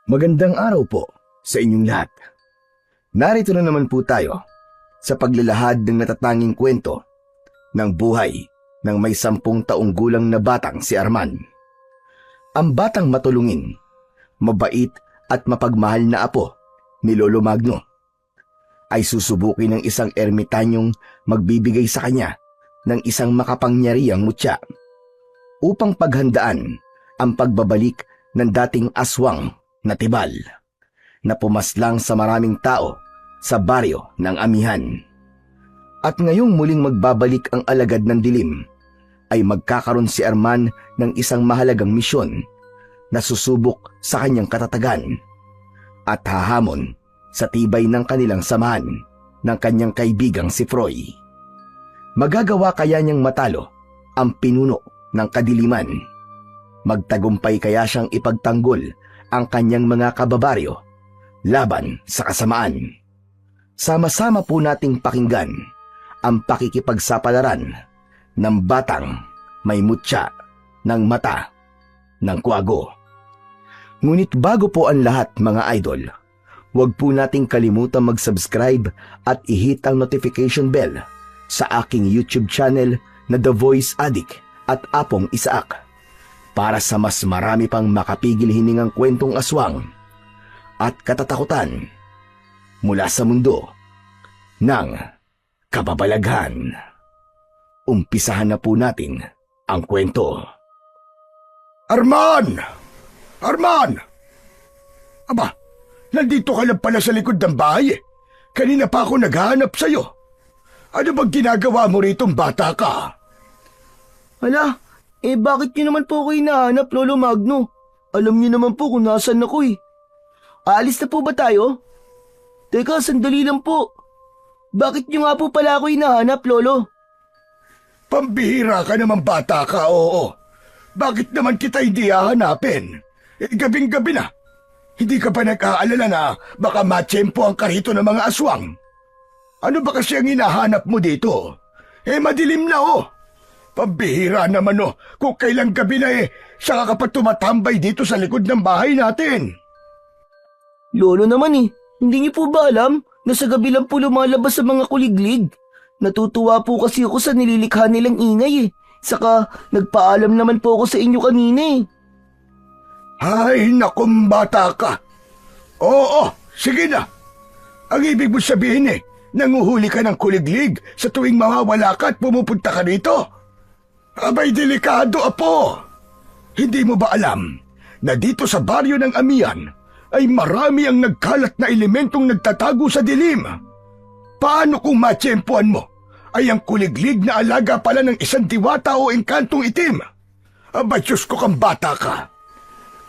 Magandang araw po sa inyong lahat. Narito na naman po tayo sa paglalahad ng natatanging kwento ng buhay ng may 10 taong gulang na batang si Arman. Ang batang matulungin, mabait at mapagmahal na apo ni Lolo Magno ay susubukin ng isang ermitanyong magbibigay sa kanya ng isang makapangyarihang mutya upang paghandaan ang pagbabalik ng dating aswang na Tibal na pumaslang sa maraming tao sa baryo ng Amihan. At ngayong muling magbabalik ang alagad ng dilim, ay magkakaroon si Arman ng isang mahalagang misyon na susubok sa kanyang katatagan at hahamon sa tibay ng kanilang samahan ng kanyang kaibigang si Froy. Magagawa kaya niyang matalo ang pinuno ng kadiliman? Magtagumpay kaya siyang ipagtanggol ang kanyang mga kababaryo laban sa kasamaan? Sama-sama po nating pakinggan ang pakikipagsapalaran ng batang may mutya ng mata ng kwago. Ngunit bago po ang lahat mga idol, huwag po nating kalimutan mag-subscribe at i-hit ang notification bell sa aking YouTube channel na The Voice Addict at Apong Isaak para sa mas marami pang makapigil hiningang kwentong aswang at katatakutan mula sa mundo ng kababalaghan. Umpisahan na po natin ang kwento. Arman! Arman! Aba, nandito ka lang pala sa likod ng bahay. Kanina pa ako naghahanap sa'yo. Ano bang ginagawa mo ritong bata ka? Hala, bakit niyo naman po ako hinahanap, Lolo Magno? Alam niyo naman po kung nasan ako eh. Aalis na po ba tayo? Teka, sandali lang po. Bakit niyo nga po pala ako hinahanap, Lolo? Pambihira ka naman bata ka, oo. Bakit naman kita hindi hahanapin? Gabing-gabi na. Hindi ka pa nag-aalala na baka matsyempo ang karito ng mga aswang? Ano ba kasi ang hinahanap mo dito? Madilim na oh. Pambihira naman kung kailang gabi na saka ka pa tumatambay dito sa likod ng bahay natin. Lolo naman hindi niyo po ba alam na sa gabi lang po lumalabas sa mga kuliglig? Natutuwa po kasi ako sa nililikha nilang ingay Saka nagpaalam naman po ako sa inyo kanina Ay, nakum bata ka. Oo, sige na. Ang ibig mo sabihin nanguhuli ka ng kuliglig sa tuwing mawawala ka at pumupunta ka dito? Abay, delikado, apo. Hindi mo ba alam na dito sa baryo ng Amihan ay marami ang nagkalat na elementong nagtatago sa dilim? Paano kung matsyempuan mo ay ang kuliglig na alaga pala ng isang diwata o engkantong itim? Abay, Diyos ko kang bata ka.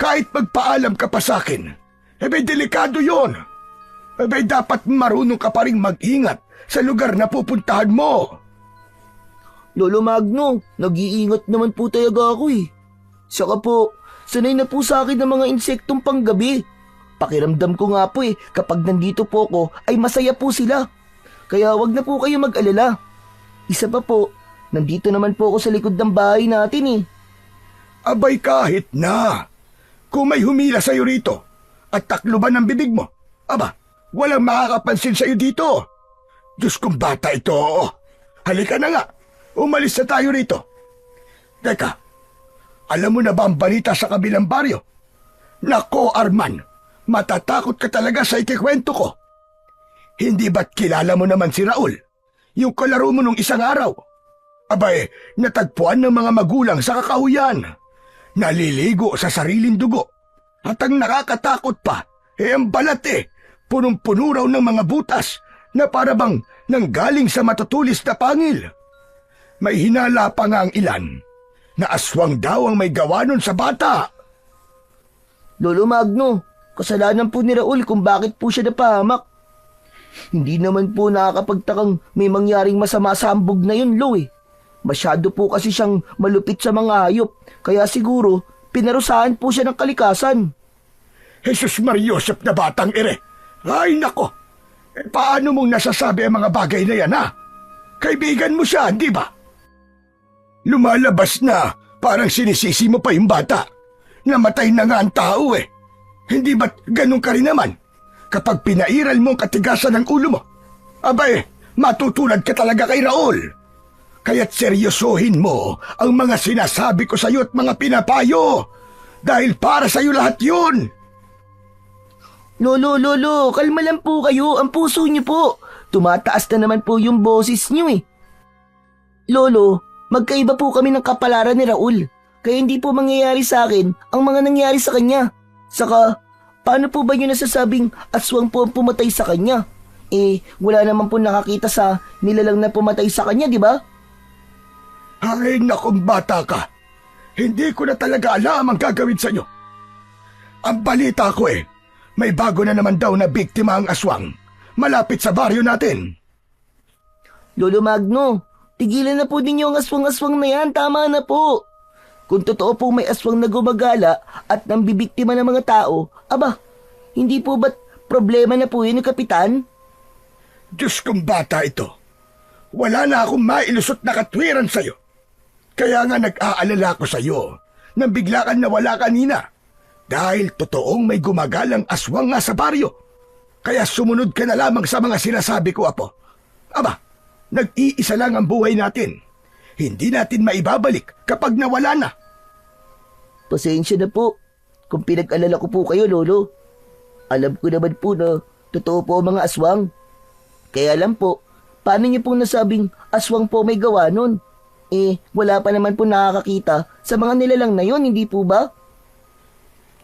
Kahit magpaalam ka pa sa akin, delikado yon. Dapat marunong ka pa rin mag-ingat sa lugar na pupuntahan mo. Lolo Magno, nag-iingat naman po talaga ako Saka po, sanay na po sa akin ng mga insektong panggabi. Pakiramdam ko nga po kapag nandito po ako ay masaya po sila. Kaya wag na po kayo mag-alala. Isa pa po, nandito naman po ako sa likod ng bahay natin Abay, kahit na. Kung may humila sa'yo rito at takluban ng bibig mo, walang makakapansin sa'yo dito. Diyos kong bata ito. Halika na nga. Umalis na tayo rito. Teka, alam mo na ba ang balita sa kabilang baryo? Nako, Arman, matatakot ka talaga sa ikikwento ko. Hindi ba't kilala mo naman si Raul, yung kalaro mo nung isang araw? Natagpuan ng mga magulang sa kakahuyan. Naliligo sa sariling dugo. At ang nakakatakot pa, ang balat punong-puno raw ng mga butas na parabang nanggaling sa matutulis na pangil. May hinala pa nga ang ilan na aswang daw ang may gawa nun sa bata. Lolo Magno, kasalanan po ni Raul kung bakit po siya napahamak. Hindi naman po nakakapagtakang may mangyaring masama sa hambog na yun, Lo Masyado po kasi siyang malupit sa mga hayop, kaya siguro pinarusahan po siya ng kalikasan. Jesus Mariosep na batang ere! Ay nako! Paano mong nasasabi ang mga bagay na yan Kaibigan mo siya, di ba? Lumalabas na parang sinisisi mo pa yung bata. Namatay na nga ang tao Hindi ba't ganun ka rin naman? Kapag pinairal mo ang katigasan ng ulo mo, abay, matutulad ka talaga kay Raul. Kaya't seryosohin mo ang mga sinasabi ko sa iyo at mga pinapayo. Dahil para sa iyo lahat yun. Lolo, kalma lang po kayo. Ang puso niyo po. Tumataas na naman po yung boses niyo eh. Lolo, magkaiba po kami ng kapalaran ni Raul. Kaya hindi po mangyayari sa akin ang mga nangyari sa kanya. Saka, paano po ba niyo nasasabing aswang po ang pumatay sa kanya? Wala naman po nakakita sa nilalang na pumatay sa kanya, di ba? Ay, nakong bata ka. Hindi ko na talaga alam ang gagawin sa iyo. Ang balita ko may bago na naman daw na biktima ang aswang. Malapit sa baryo natin. Lolo Magno, tigilan na po ninyo ang aswang-aswang na yan. Tama na po. Kung totoo po may aswang na gumagala at nambibiktima ng mga tao, aba, hindi po ba't problema na po yun, Kapitan? Diyos kong bata ito. Wala na akong mailusot na katwiran sa iyo. Kaya nga nag-aalala ko sa iyo nang bigla kang nawala kanina. Dahil totoong may gumagalang aswang nga sa baryo. Kaya sumunod ka na lamang sa mga sinasabi ko, Apo. Aba, nag-iisa lang ang buhay natin. Hindi natin maibabalik kapag nawala na. Pasensya na po kung pinag-alala ko po kayo, Lolo. Alam ko naman po na totoo po ang mga aswang. Kaya lang po, paano niyo pong nasabing aswang po may gawa nun? Wala pa naman po nakakakita sa mga nilalang na yon, hindi po ba?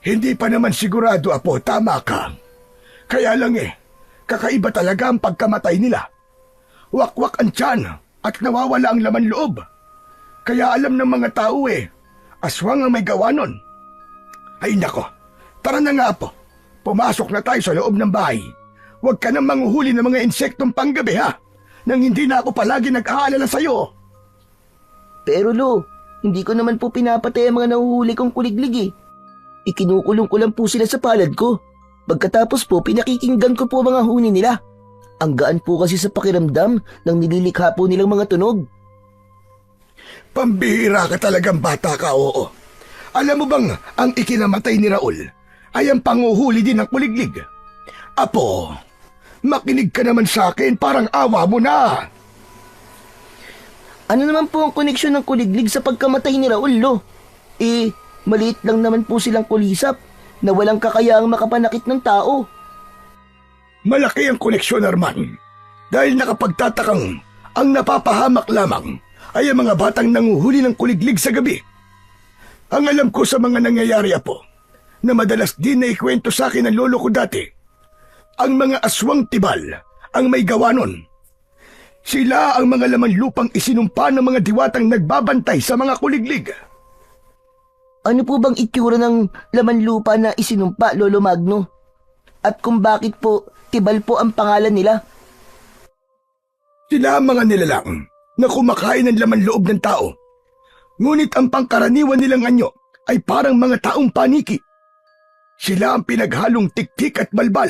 Hindi pa naman sigurado, Apo, tama ka. Kaya lang kakaiba talaga ang pagkamatay nila. Wakwak ang tiyan at nawawala ang laman loob. Kaya alam ng mga tao aswang ang may gawa nun. Ay nako, tara na nga, Apo. Pumasok na tayo sa loob ng bahay. Huwag ka nang manghuhuli ng mga insektong panggabi, ha? Nang hindi na ako palagi nag-aalala sa'yo. Pero Lo, hindi ko naman po pinapatay ang mga nahuhuli kong kuliglig. Ikinukulong ko lang po sila sa palad ko. Pagkatapos po, pinakikinggan ko po mga huni nila. Ang gaan po kasi sa pakiramdam ng nililikha po nilang mga tunog. Pambihira ka talagang bata ka, oo. Alam mo bang ang ikinamatay ni Raul ay ang panguhuli din ng kuliglig? Apo, makinig ka naman sa akin, parang awa mo na. Ano naman po ang koneksyon ng kuliglig sa pagkamatay ni Raul, Lo? Maliit lang naman po silang kulisap na walang kakayaang makapanakit ng tao. Malaki ang koneksyon, Arman. Dahil nakapagtatakang ang napapahamak lamang ay ang mga batang nanguhuli ng kuliglig sa gabi. Ang alam ko sa mga nangyayari, Apo, na madalas din na ikwento sa akin ng lolo ko dati, ang mga aswang tibal ang may gawa nun. Sila ang mga laman lupang isinumpa ng mga diwatang nagbabantay sa mga kuliglig. Ano po bang itsura ng laman lupa na isinumpa, Lolo Magno? At kung bakit po tibal po ang pangalan nila? Sila ang mga nilalang na kumakain ng laman loob ng tao. Ngunit ang pangkaraniwan nilang anyo ay parang mga taong paniki. Sila ang pinaghalong tiktik at balbal.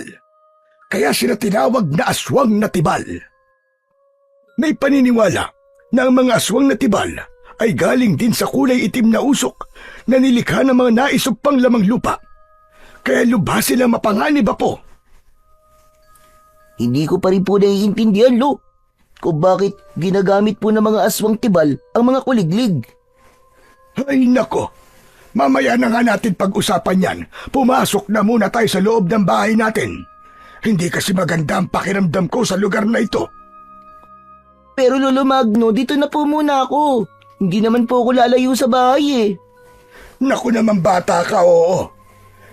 Kaya sila tinawag na aswang na tibal. May paniniwala na ang mga aswang na tibal ay galing din sa kulay itim na usok na nilikha ng mga naisupang lamang lupa. Kaya lubha sila mapanganib, Apo. Hindi ko pa rin po naiintindihan, Lo, kung bakit ginagamit po ng mga aswang tibal ang mga kuliglig. Ay nako, mamaya na nga natin pag-usapan yan. Pumasok na muna tayo sa loob ng bahay natin. Hindi kasi maganda ang pakiramdam ko sa lugar na ito. Pero Lolo Magno, dito na po muna ako. Hindi naman po ako lalayo sa bahay Naku naman bata ka, oo.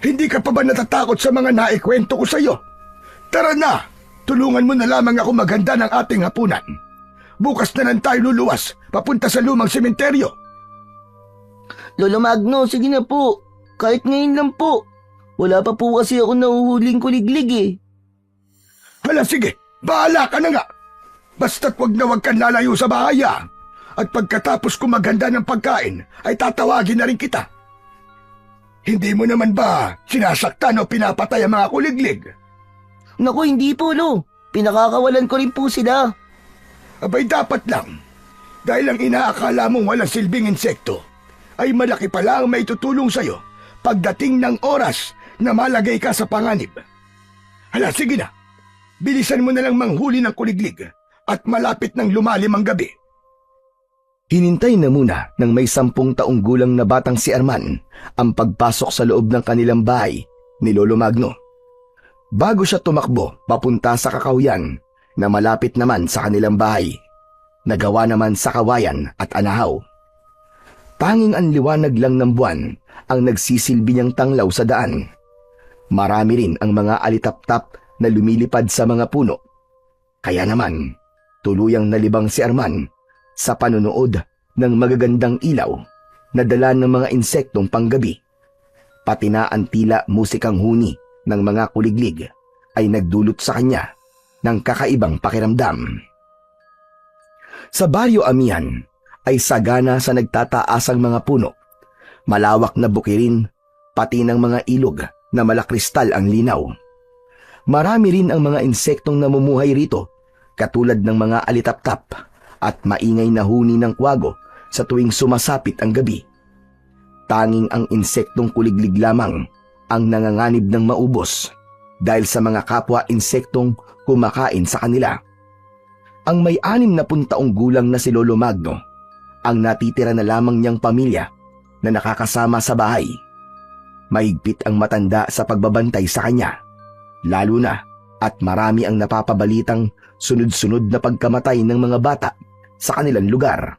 Hindi ka pa ba natatakot sa mga naikwento ko sa iyo? Tara na, tulungan mo na lamang ako maghanda ng ating hapunan. Bukas na lang tayo luluwas, papunta sa lumang sementeryo. Lolo Magno, sige na po. Kahit ngayon lang po. Wala pa po kasi ako nahuhuling kuliglig Hala sige, bahala ka na nga. Basta't wag na wag kang lalayo sa bahay At pagkatapos ko maghanda ng pagkain, ay tatawagin na rin kita. Hindi mo naman ba sinasaktan o pinapatay ang mga kuliglig? Naku, hindi po, Lo. Pinakakawalan ko rin po sila. Abay dapat lang. Dahil ang inaakala mong walang silbing insekto, ay malaki pala ang may tutulong sa'yo pagdating ng oras na malagay ka sa panganib. Hala, sige na. Bilisan mo na lang manghuli ng kuliglig at malapit ng lumalim ang gabi. Hinintay na muna ng may 10 taong gulang na batang si Arman ang pagpasok sa loob ng kanilang bahay ni Lolo Magno. Bago siya tumakbo papunta sa kakawyan na malapit naman sa kanilang bahay, nagawa naman sa kawayan at anahaw. Tanging ang liwanag lang ng buwan ang nagsisilbi niyang tanglaw sa daan. Marami rin ang mga alitap-tap na lumilipad sa mga puno. Kaya naman, tuluyang nalibang si Arman sa panunood ng magagandang ilaw na dala ng mga insektong panggabi. Pati na ang tila musikang huni ng mga kuliglig ay nagdulot sa kanya ng kakaibang pakiramdam. Sa Baryo Amihan ay sagana sa nagtataasang mga puno, malawak na bukirin, pati ng mga ilog na malakristal ang linaw. Marami rin ang mga insektong namumuhay rito, katulad ng mga alitap-tap at maingay na huni ng kwago sa tuwing sumasapit ang gabi. Tanging ang insektong kuliglig lamang ang nanganganib ng maubos dahil sa mga kapwa insektong kumakain sa kanila. Ang may 60 taong gulang na si Lolo Magno, ang natitira na lamang niyang pamilya na nakakasama sa bahay. Mahigpit ang matanda sa pagbabantay sa kanya, lalo na at marami ang napapabalitang sunod-sunod na pagkamatay ng mga bata sa kanilang lugar.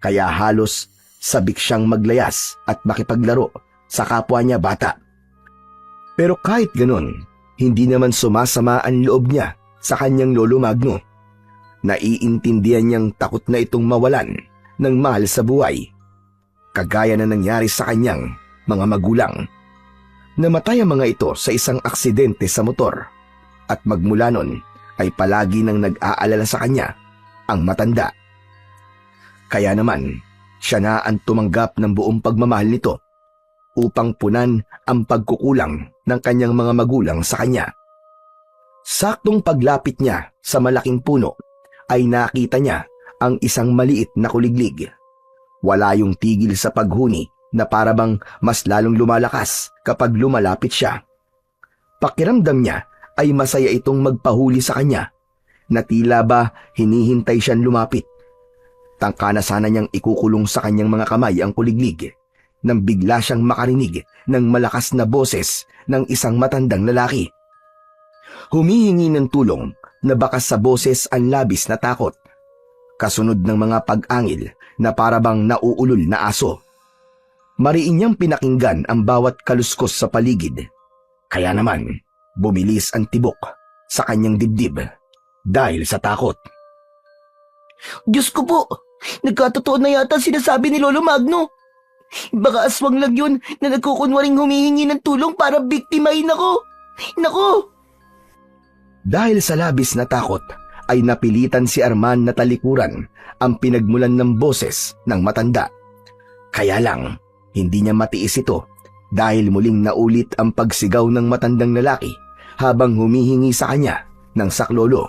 Kaya halos sabik siyang maglayas at makipaglaro sa kapwa niya bata. Pero kahit ganun, hindi naman sumasama ang loob niya sa kanyang Lolo Magno. Naiintindihan niyang takot na itong mawalan ng mahal sa buhay, kagaya na nangyari sa kanyang mga magulang. Namatay ang mga ito sa isang aksidente sa motor at magmula nun ay palagi nang nag-aalala sa kanya ang matanda. Kaya naman, siya na ang tumanggap ng buong pagmamahal nito upang punan ang pagkukulang ng kanyang mga magulang sa kanya. Saktong paglapit niya sa malaking puno ay nakita niya ang isang maliit na kuliglig. Wala yung tigil sa paghuni na parabang mas lalong lumalakas kapag lumalapit siya. Pakiramdam niya ay masaya itong magpahuli sa kanya, na tila ba hinihintay siyang lumapit. Tangka na sana niyang ikukulong sa kanyang mga kamay ang kuliglig nang bigla siyang makarinig ng malakas na boses ng isang matandang lalaki. Humihingi ng tulong na bakas sa boses ang labis na takot, kasunod ng mga pag-angil na parabang nauulol na aso. Mariin niyang pinakinggan ang bawat kaluskos sa paligid, kaya naman bumilis ang tibok sa kanyang dibdib dahil sa takot. Diyos ko po, nagkatotoo na yata sinasabi ni Lolo Magno. Baka aswang lang yun na nagkukunwaring humihingi ng tulong para biktimahin ako. Nako! Dahil sa labis na takot, ay napilitan si Arman na talikuran ang pinagmulan ng boses ng matanda. Kaya lang, hindi niya matiis ito dahil muling naulit ang pagsigaw ng matandang lalaki habang humihingi sa kanya ng saklolo.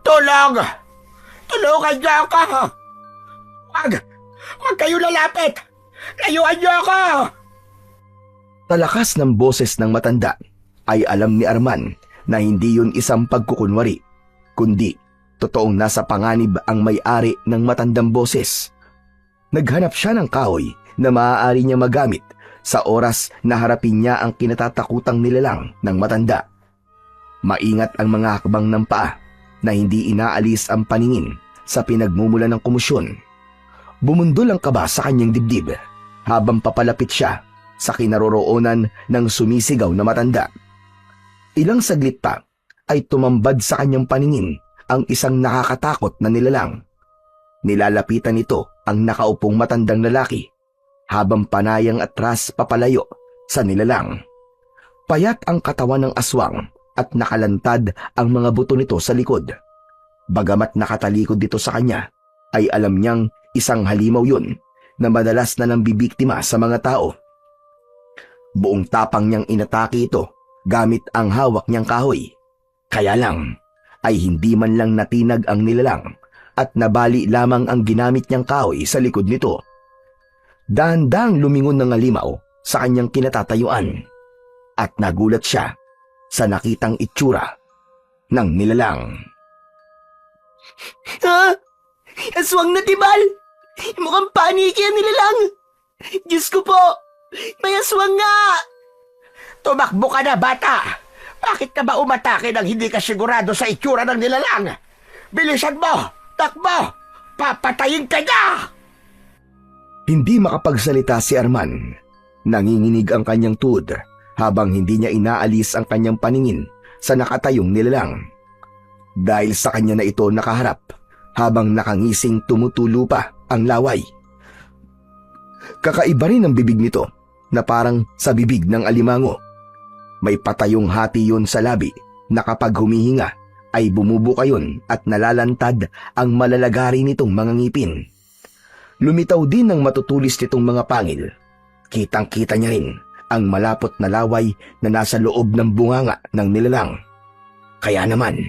Tulong! Tulungan niyo ako! Huwag kayo lalapit! Layuan niyo ako! Talakas ng boses ng matanda ay alam ni Arman na hindi yun isang pagkukunwari, kundi totoong nasa panganib ang may-ari ng matandang boses. Naghanap siya ng kahoy na maaari niya magamit sa oras na harapin niya ang kinatatakutang nilalang ng matanda. Maingat ang mga hakbang ng paa na hindi inaalis ang paningin sa pinagmumula ng kumusyon. Bumundol ang kaba sa kanyang dibdib habang papalapit siya sa kinaroroonan ng sumisigaw na matanda. Ilang saglit pa ay tumambad sa kanyang paningin ang isang nakakatakot na nilalang. Nilalapitan nito ang nakaupong matandang lalaki habang panayang atras papalayo sa nilalang. Payat ang katawan ng aswang at nakalantad ang mga buto nito sa likod. Bagamat nakatalikod dito sa kanya, ay alam niyang isang halimaw yun na madalas na nambibiktima sa mga tao. Buong tapang niyang inatake ito gamit ang hawak niyang kahoy. Kaya lang ay hindi man lang natinag ang nilalang at nabali lamang ang ginamit niyang kahoy sa likod nito. Dahan-dahang lumingon ng halimaw sa kanyang kinatatayuan at nagulat siya sa nakitang itsura ng nilalang. Ha? Aswang na tibal! Mukhang paniki ang nilalang! Diyos ko po! May aswang nga! Tumakbo ka na, bata! Bakit ka ba umatake nang hindi ka sigurado sa itsura ng nilalang? Bilisan mo! Takbo! Papatayin ka na! Hindi makapagsalita si Arman. Nanginginig ang kanyang tuhod habang hindi niya inaalis ang kanyang paningin sa nakatayong nilalang. Dahil sa kanya na ito nakaharap habang nakangising tumutulo pa ang laway. Kakaiba rin ang bibig nito na parang sa bibig ng alimango. May patayong hati yun sa labi na kapag humihinga ay bumubuka yun at nalalantad ang malalagari nitong mga ngipin. Lumitaw din ang matutulis nitong mga pangil. Kitang-kita niya rin ang malapot na laway na nasa loob ng bunganga ng nilalang. Kaya naman,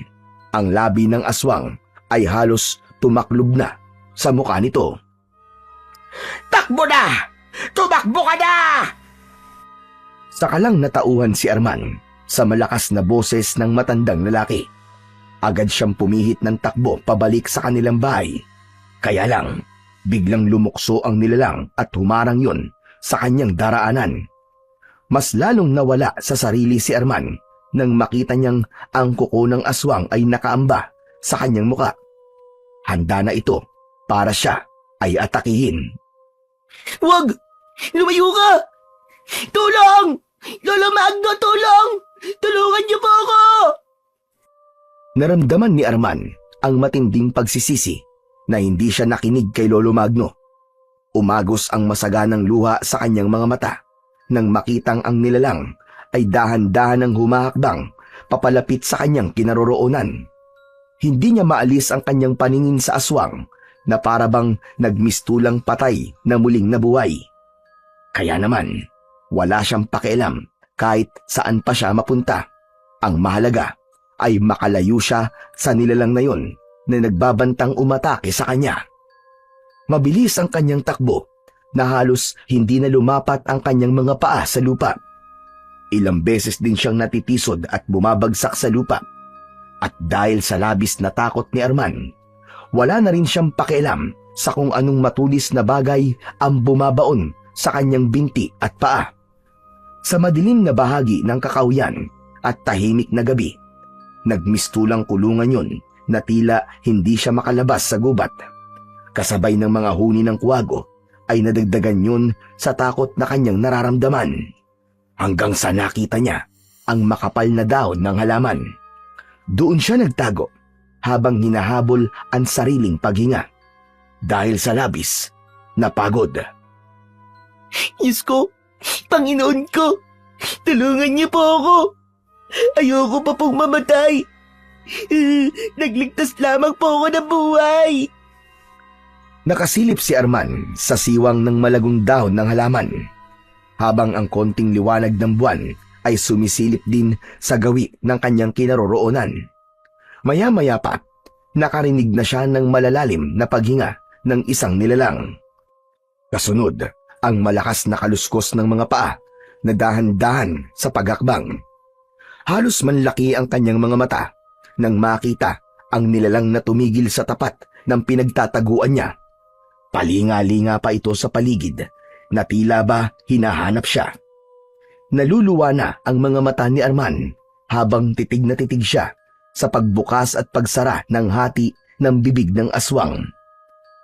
ang labi ng aswang ay halos tumaklob na sa mukha nito. Takbo na! Tumakbo ka na! Saka lang natauhan si Arman sa malakas na boses ng matandang lalaki. Agad siyang pumihit ng takbo pabalik sa kanilang bahay. Kaya lang, biglang lumukso ang nilalang at humarang yon sa kanyang daraanan. Mas lalong nawala sa sarili si Arman nang makita niyang ang kuko ng aswang ay nakaamba sa kanyang muka. Handa na ito para siya ay atakihin. Wag! Lumayo ka! Tulong! Lolo Magno, tulong! Tulungan niyo po ako! Naramdaman ni Arman ang matinding pagsisisi na hindi siya nakinig kay Lolo Magno. Umagos ang masaganang luha sa kanyang mga mata nang makitang ang nilalang ay dahan-dahan ang humahakbang papalapit sa kanyang kinaroroonan. Hindi niya maalis ang kanyang paningin sa aswang na parabang nagmistulang patay na muling nabuhay. Kaya naman, wala siyang pakialam kahit saan pa siya mapunta. Ang mahalaga ay makalayo siya sa nilalang na yon na nagbabantang umatake sa kanya. Mabilis ang kanyang takbo na halos hindi na lumapat ang kanyang mga paa sa lupa. Ilang beses din siyang natitisod at bumabagsak sa lupa. At dahil sa labis na takot ni Arman, wala na rin siyang pakialam sa kung anong matulis na bagay ang bumabaon sa kanyang binti at paa. Sa madilim na bahagi ng kakauyan at tahimik na gabi, nagmistulang kulungan yon na tila hindi siya makalabas sa gubat. Kasabay ng mga huni ng kuwago ay nadagdagan yun sa takot na kanyang nararamdaman. Hanggang sa nakita niya ang makapal na dahon ng halaman. Doon siya nagtago habang hinahabol ang sariling paghinga. Dahil sa labis na pagod. Diyos ko! Panginoon ko! Tulungan niyo po ako! Ayoko pa pong mamatay! Nagligtas lamang po ako ng buhay! Nakasilip si Arman sa siwang ng malagong dahon ng halaman, habang ang konting liwanag ng buwan ay sumisilip din sa gawi ng kanyang kinaroroonan. Maya-maya pa, nakarinig na siya ng malalalim na paghinga ng isang nilalang. Kasunod, ang malakas na kaluskos ng mga paa na dahan-dahan sa paghakbang. Halos manlaki ang kanyang mga mata nang makita ang nilalang na tumigil sa tapat ng pinagtataguan niya. Palinga-linga pa ito sa paligid na tila ba hinahanap siya. Naluluwa na ang mga mata ni Arman habang titig na titig siya sa pagbukas at pagsara ng hati ng bibig ng aswang.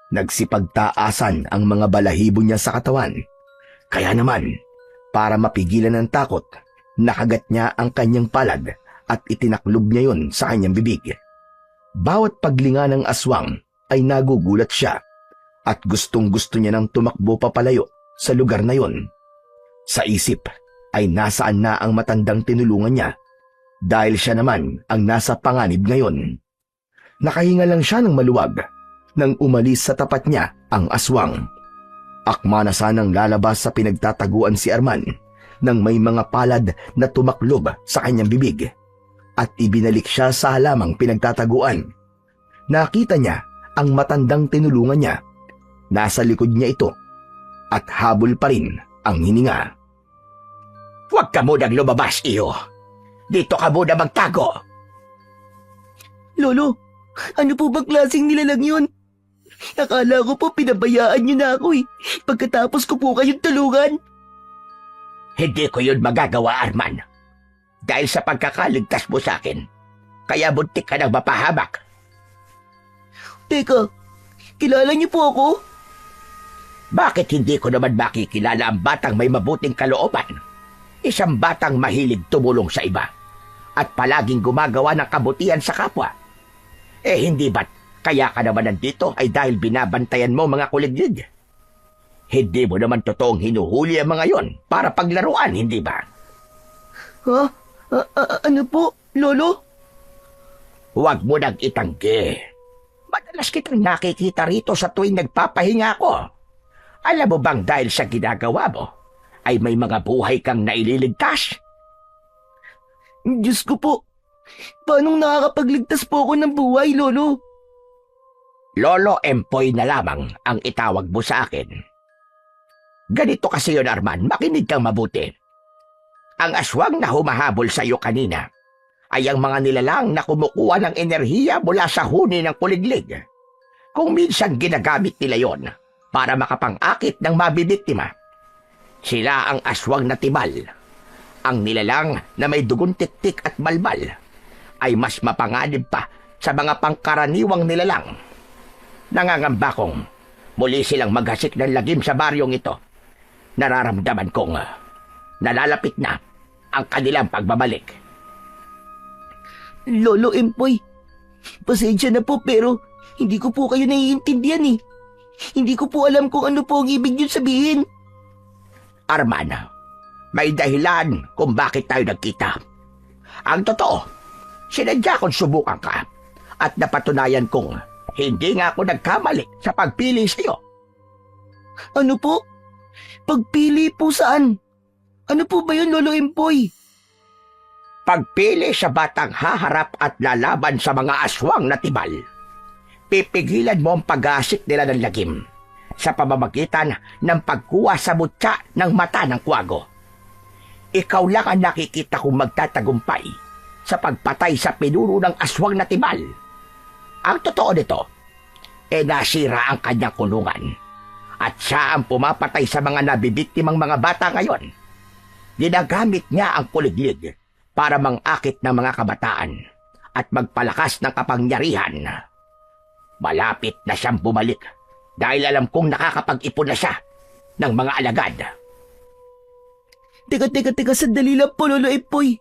Nagsipagtaasan ang mga balahibo niya sa katawan. Kaya naman, para mapigilan ang takot, nakagat niya ang kanyang palad at itinaklob niya yon sa kanyang bibig. Bawat paglinga ng aswang ay nagugulat siya at gustong-gusto niya nang tumakbo papalayo sa lugar na yon. Sa isip ay nasaan na ang matandang tinulungan niya dahil siya naman ang nasa panganib ngayon. Nakahinga lang siya ng maluwag nang umalis sa tapat niya ang aswang. Akma na sanang lalabas sa pinagtataguan si Arman nang may mga palad na tumaklob sa kanyang bibig at ibinalik siya sa halamang pinagtataguan. Nakita niya ang matandang tinulungan niya. Nasa likod niya ito at habol pa rin ang hininga. Huwag ka munang lumabas, iyo. Dito ka muna magtago. Lolo, ano po bang klaseng nilalang yun? Akala ko po pinabayaan niyo na ako eh. Pagkatapos ko po kayong tulungan. Hindi ko yun magagawa, Arman. Dahil sa pagkakaligtas mo sa akin, kaya buntik ka nang mapahamak. Teka, kilala niyo po ako? Bakit hindi ko naman makikilala ang batang may mabuting kalooban? Isang batang mahilig tumulong sa iba at palaging gumagawa ng kabutihan sa kapwa. Hindi ba't kaya ka naman nandito ay dahil binabantayan mo mga kuliglig? Hindi mo naman totoong hinuhuli ang mga yon para paglaruan, hindi ba? Ha? Ano po, Lolo? Huwag mo nang itanggi. Madalas kitang nakikita rito sa tuwing nagpapahinga ako. Alam mo bang dahil sa ginagawa mo, ay may mga buhay kang naililigtas? Diyos ko po, paanong nakakapagligtas po ako ng buhay, Lolo? Lolo Empoy na lamang ang itawag mo sa akin. Ganito kasi yun, Arman, makinig kang mabuti. Ang aswang na humahabol sa iyo kanina ay ang mga nilalang na kumukuha ng enerhiya mula sa huni ng kuliglig. Kung minsan ginagamit nila yon para makapang-akit ng mabibiktima. Sila ang aswang na timal. Ang nilalang na may dugon tiktik at balbal ay mas mapanganib pa sa mga pangkaraniwang nilalang. Nangangamba kong muli silang maghasik ng lagim sa baryong ito. Nararamdaman kong nalalapit na ang kanilang pagbabalik. Lolo Empoy, pasensya na po pero hindi ko po kayo naiintindihan eh. Hindi ko po alam kung ano po ang ibig niyo sabihin. Arman, may dahilan kung bakit tayo nagkita. Ang totoo, sinadya kong subukan ka at napatunayan kong hindi nga ako nagkamali sa pagpili sa iyo. Ano po? Pagpili po saan? Ano po ba yun, Lolo Empoy? Pagpili sa batang haharap at lalaban sa mga aswang na tibal. Pipigilan mo ang pag-asik nila ng lagim sa pamamagitan ng pagkuha sa mutya ng mata ng kwago. Ikaw lang ang nakikita kong magtatagumpay sa pagpatay sa pinuno ng aswang na tibal. Ang totoo nito, nasira ang kanyang kulungan at siya ang pumapatay sa mga nabibiktimang mga bata ngayon. Ginagamit niya ang kuliglig para mangakit ng mga kabataan at magpalakas ng kapangyarihan. Malapit na siyang bumalik dahil alam kong nakakapag-ipon na siya ng mga alagad. Teka, sandali lang po, Lolo Empoy.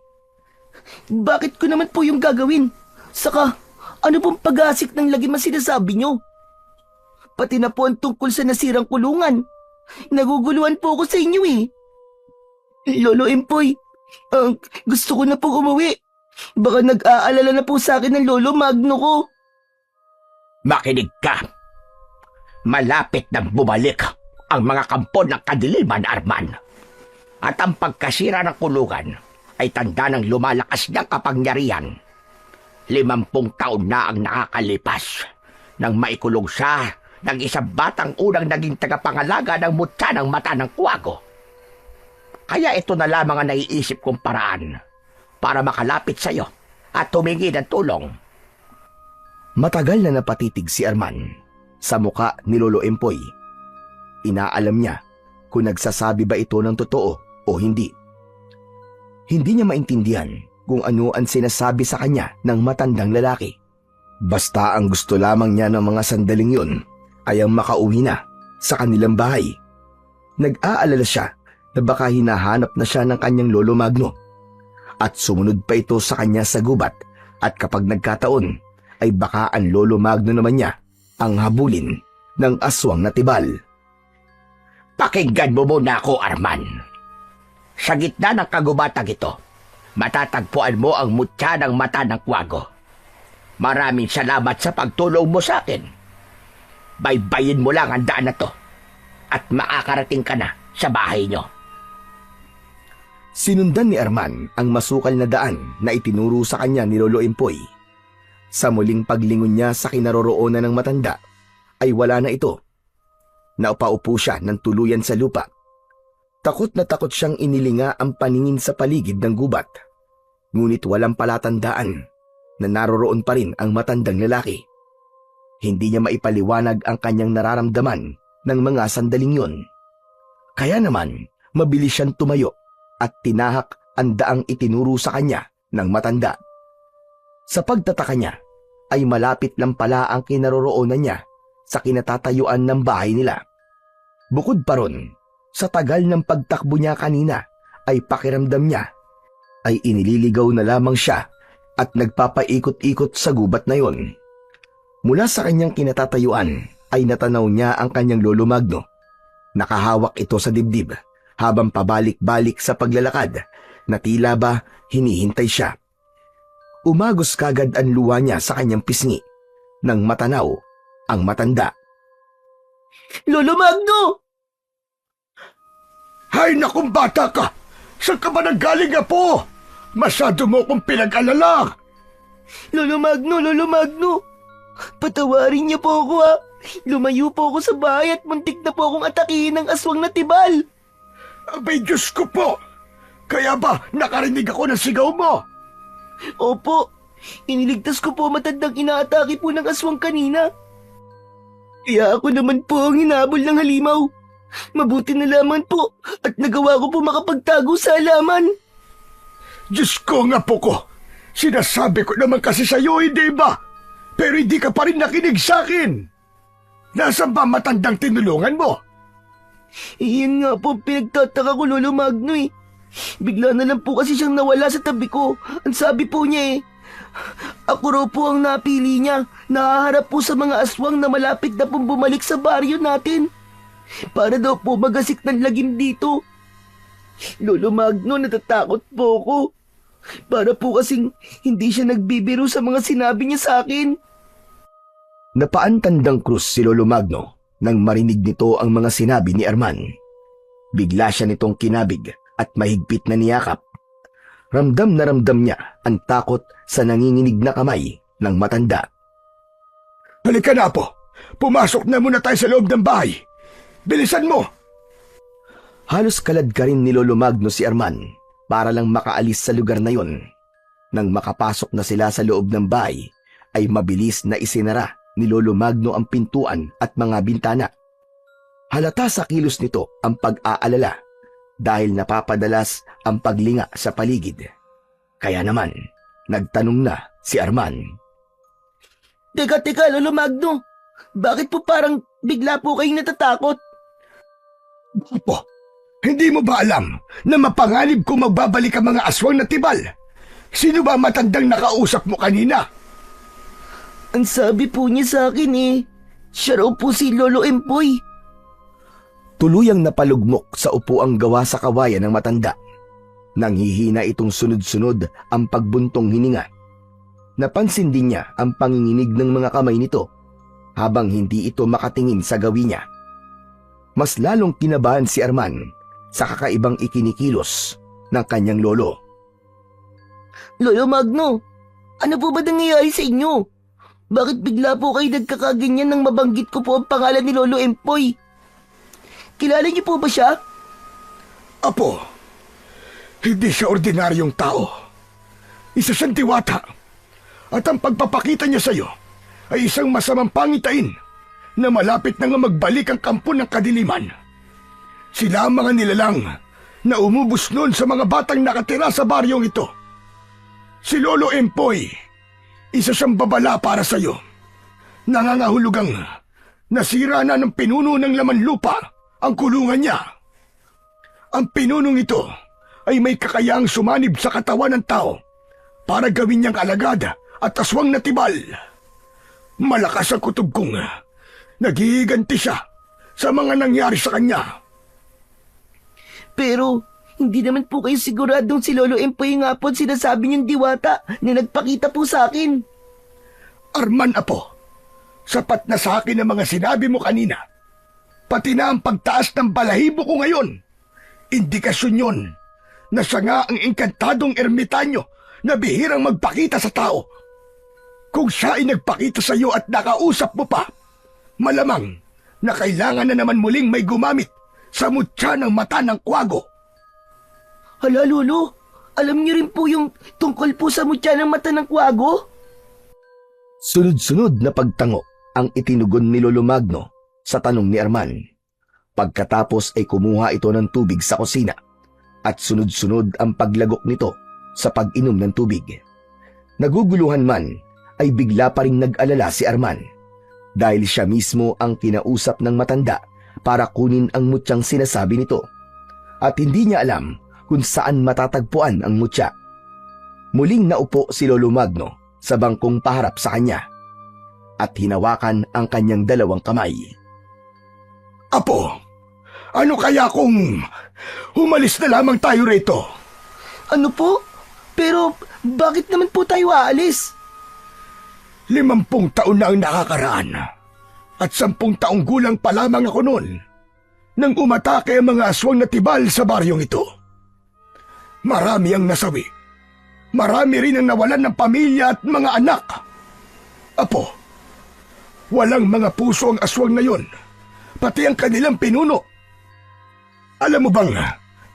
Bakit ko naman po yung gagawin? Saka, ano pong pag-asik ng lagim ang sinasabi nyo? Pati na po ang tungkol sa nasirang kulungan. Naguguluhan po ako sa inyo eh. Lolo Empoy, gusto ko na pong umuwi. Baka nag-aalala na po sa akin ng Lolo Magno ko. Makinig ka. Malapit nang bumalik ang mga kampo ng kadiliman, Arman. At ang pagkasira ng kulungan ay tanda ng lumalakas niyang kapangyarihan. 50 taon na ang nakakalipas nang maikulong siya ng isang batang unang naging tagapangalaga ng mutya ng mata ng kwago. Kaya ito na lamang ang naiisip kong paraan para makalapit sa iyo at humingi ng tulong. Matagal na napatitig si Arman sa muka ni Lolo Empoy. Inaalam niya kung nagsasabi ba ito ng totoo o hindi. Hindi niya maintindihan kung ano ang sinasabi sa kanya ng matandang lalaki. Basta ang gusto lamang niya ng mga sandaling yun ay ang makauwi na sa kanilang bahay. Nag-aalala siya na baka hinahanap na siya ng kanyang Lolo Magno at sumunod pa ito sa kanya sa gubat at kapag nagkataon ay baka ang Lolo Magno naman niya ang habulin ng aswang na tibal. Pakinggan mo muna ako, Arman. Sa gitna ng kagubatang ito, matatagpuan mo ang mutya ng mata ng kwago. Maraming salamat sa pagtulong mo sa akin. Baybayin mo lang ang daan na to at makakarating ka na sa bahay niyo. Sinundan ni Arman ang masukal na daan na itinuro sa kanya ni Lolo Empoy. Sa muling paglingon niya sa kinaroroonan ng matanda, ay wala na ito. Naupaupo siya ng tuluyan sa lupa. Takot na takot siyang inilinga ang paningin sa paligid ng gubat. Ngunit walang palatandaan na naroroon pa rin ang matandang lalaki. Hindi niya maipaliwanag ang kanyang nararamdaman ng mga sandaling yun. Kaya naman, mabilis siyang tumayo at tinahak ang daang itinuro sa kanya ng matanda. Sa pagtataka niya, ay malapit lang pala ang kinaroroonan niya sa kinatatayuan ng bahay nila. Bukod pa ron, sa tagal ng pagtakbo niya kanina ay pakiramdam niya ay inililigaw na lamang siya at nagpapaikot-ikot sa gubat na yon. Mula sa kanyang kinatatayuan ay natanaw niya ang kanyang lolo Magno. Nakahawak ito sa dibdib habang pabalik-balik sa paglalakad na tila ba hinihintay siya. Umagos kagad ang luha niya sa kanyang pisngi nang matanaw ang matanda. Lolo Magno! Hay nakong bata ka! Saan ka ba nanggaling, Apo? Masyado mo kong pinag-alala. Lolo Magno! Patawarin niyo po ako ha. Lumayo po ako sa bahay at muntik na po akong atakihin ng aswang na tibal. Abay, Diyos ko po! Kaya ba nakarinig ako ng sigaw mo? Opo, iniligtas ko po matandang inaatake po ng aswang kanina. Kaya ako naman po ang hinabol ng halimaw. Mabuti na lamang po at nagawa ko po makapagtago sa halaman. Diyos ko nga po ko! Sinasabi ko naman kasi sa'yo, hindi ba? Pero hindi ka pa rin nakinig sa akin. Nasaan ba matandang tinulungan mo? Iyan nga po pinagtataka ko, Lolo Magno eh. Bigla na lang po kasi siyang nawala sa tabi ko. Ang sabi po niya ako raw po ang napili niya. Nahaharap po sa mga aswang na malapit na pong bumalik sa baryo natin. Para daw po magasik ng lagim dito. Lolo Magno, natatakot po ako. Para po kasing hindi siya nagbibiro sa mga sinabi niya sa akin. Napaantandang krus si Lolo Magno nang marinig nito ang mga sinabi ni Arman. Bigla siya nitong kinabig at mahigpit na niyakap. Ramdam na ramdam niya ang takot sa nanginginig na kamay ng matanda. Halika na po! Pumasok na muna tayo sa loob ng bahay! Bilisan mo! Halos kalad ka rin ni Lolo Magno si Arman para lang makaalis sa lugar na yon. Nang makapasok na sila sa loob ng bahay, ay mabilis na isinara ni Lolo Magno ang pintuan at mga bintana. Halata sa kilos nito ang pag-aalala dahil napapadalas ang paglinga sa paligid. Kaya naman, nagtanong na si Arman. Teka, Lolo Magno. Bakit po parang bigla po kayong natatakot? Apo, hindi mo ba alam na mapanganib kung magbabalik ang mga aswang na tibal? Sino ba matandang nakausap mo kanina? Ang sabi po niya sa akin siya raw po si Lolo Empoy. Tuluyang napalugmok sa upuang gawa sa kawayan ng matanda. Nanghihina itong sunod-sunod ang pagbuntong hininga. Napansin din niya ang panginginig ng mga kamay nito habang hindi ito makatingin sa gawi niya. Mas lalong kinabahan si Arman sa kakaibang ikinikilos ng kanyang lolo. Lolo Magno, ano po ba nangyayari sa inyo? Bakit bigla po kayo nagkakaganyan nang mabanggit ko po ang pangalan ni Lolo Empoy? Kilala niyo po ba siya? Apo, hindi siya ordinaryong tao. Isa siyang diwata. At ang pagpapakita niya sa iyo ay isang masamang pangitain na malapit na nga magbalik ang kampo ng kadiliman. Sila ang mga nilalang na umubos noon sa mga batang nakatira sa baryong ito. Si Lolo Empoy, isa siyang babala para sa iyo. Nangangahulugang nasira na ng pinuno ng laman lupa ang kulungan niya. Ang pinunong ito ay may kakayaang sumanib sa katawan ng tao para gawin niyang alagad at aswang na tibal. Malakas ang kutob kong naghihiganti siya sa mga nangyari sa kanya. Pero hindi naman po kayo siguradong si Lolo Empoy nga po sinasabi niyong diwata na nagpakita po sa akin. Arman, Apo, sapat na sa akin ang mga sinabi mo kanina. Pati na ang pagtaas ng balahibo ko ngayon. Indikasyon yon na siya nga ang engkantadong ermitanyo na bihirang magpakita sa tao. Kung siya ay nagpakita sa iyo at nakausap mo pa, malamang na kailangan na naman muling may gumamit sa mutya ng mata ng kwago. Hala, Lolo, alam niyo rin po yung tungkol po sa mutya ng mata ng kwago? Sunod-sunod na pagtango ang itinugon ni Lolo Magno sa tanong ni Arman. Pagkatapos ay kumuha ito ng tubig sa kusina at sunod-sunod ang paglagok nito sa pag-inom ng tubig. Naguguluhan man ay bigla pa ring nag-alala si Arman dahil siya mismo ang kinausap ng matanda para kunin ang mutyang sinasabi nito at hindi niya alam kung saan matatagpuan ang mutya. Muling naupo si Lolo Magno sa bangkong paharap sa kanya at hinawakan ang kanyang dalawang kamay. Apo, ano kaya kung humalis na lamang tayo rito? Ano po? Pero bakit naman po tayo aalis? 50 taon na ang nakakaraan at 10 taong gulang pa lamang ako noon nang umatake ang mga aswang na tibal sa baryong ito. Marami ang nasawi. Marami rin ang nawalan ng pamilya at mga anak. Apo, walang mga puso ang aswang na yon, pati ang kanilang pinuno. Alam mo bang,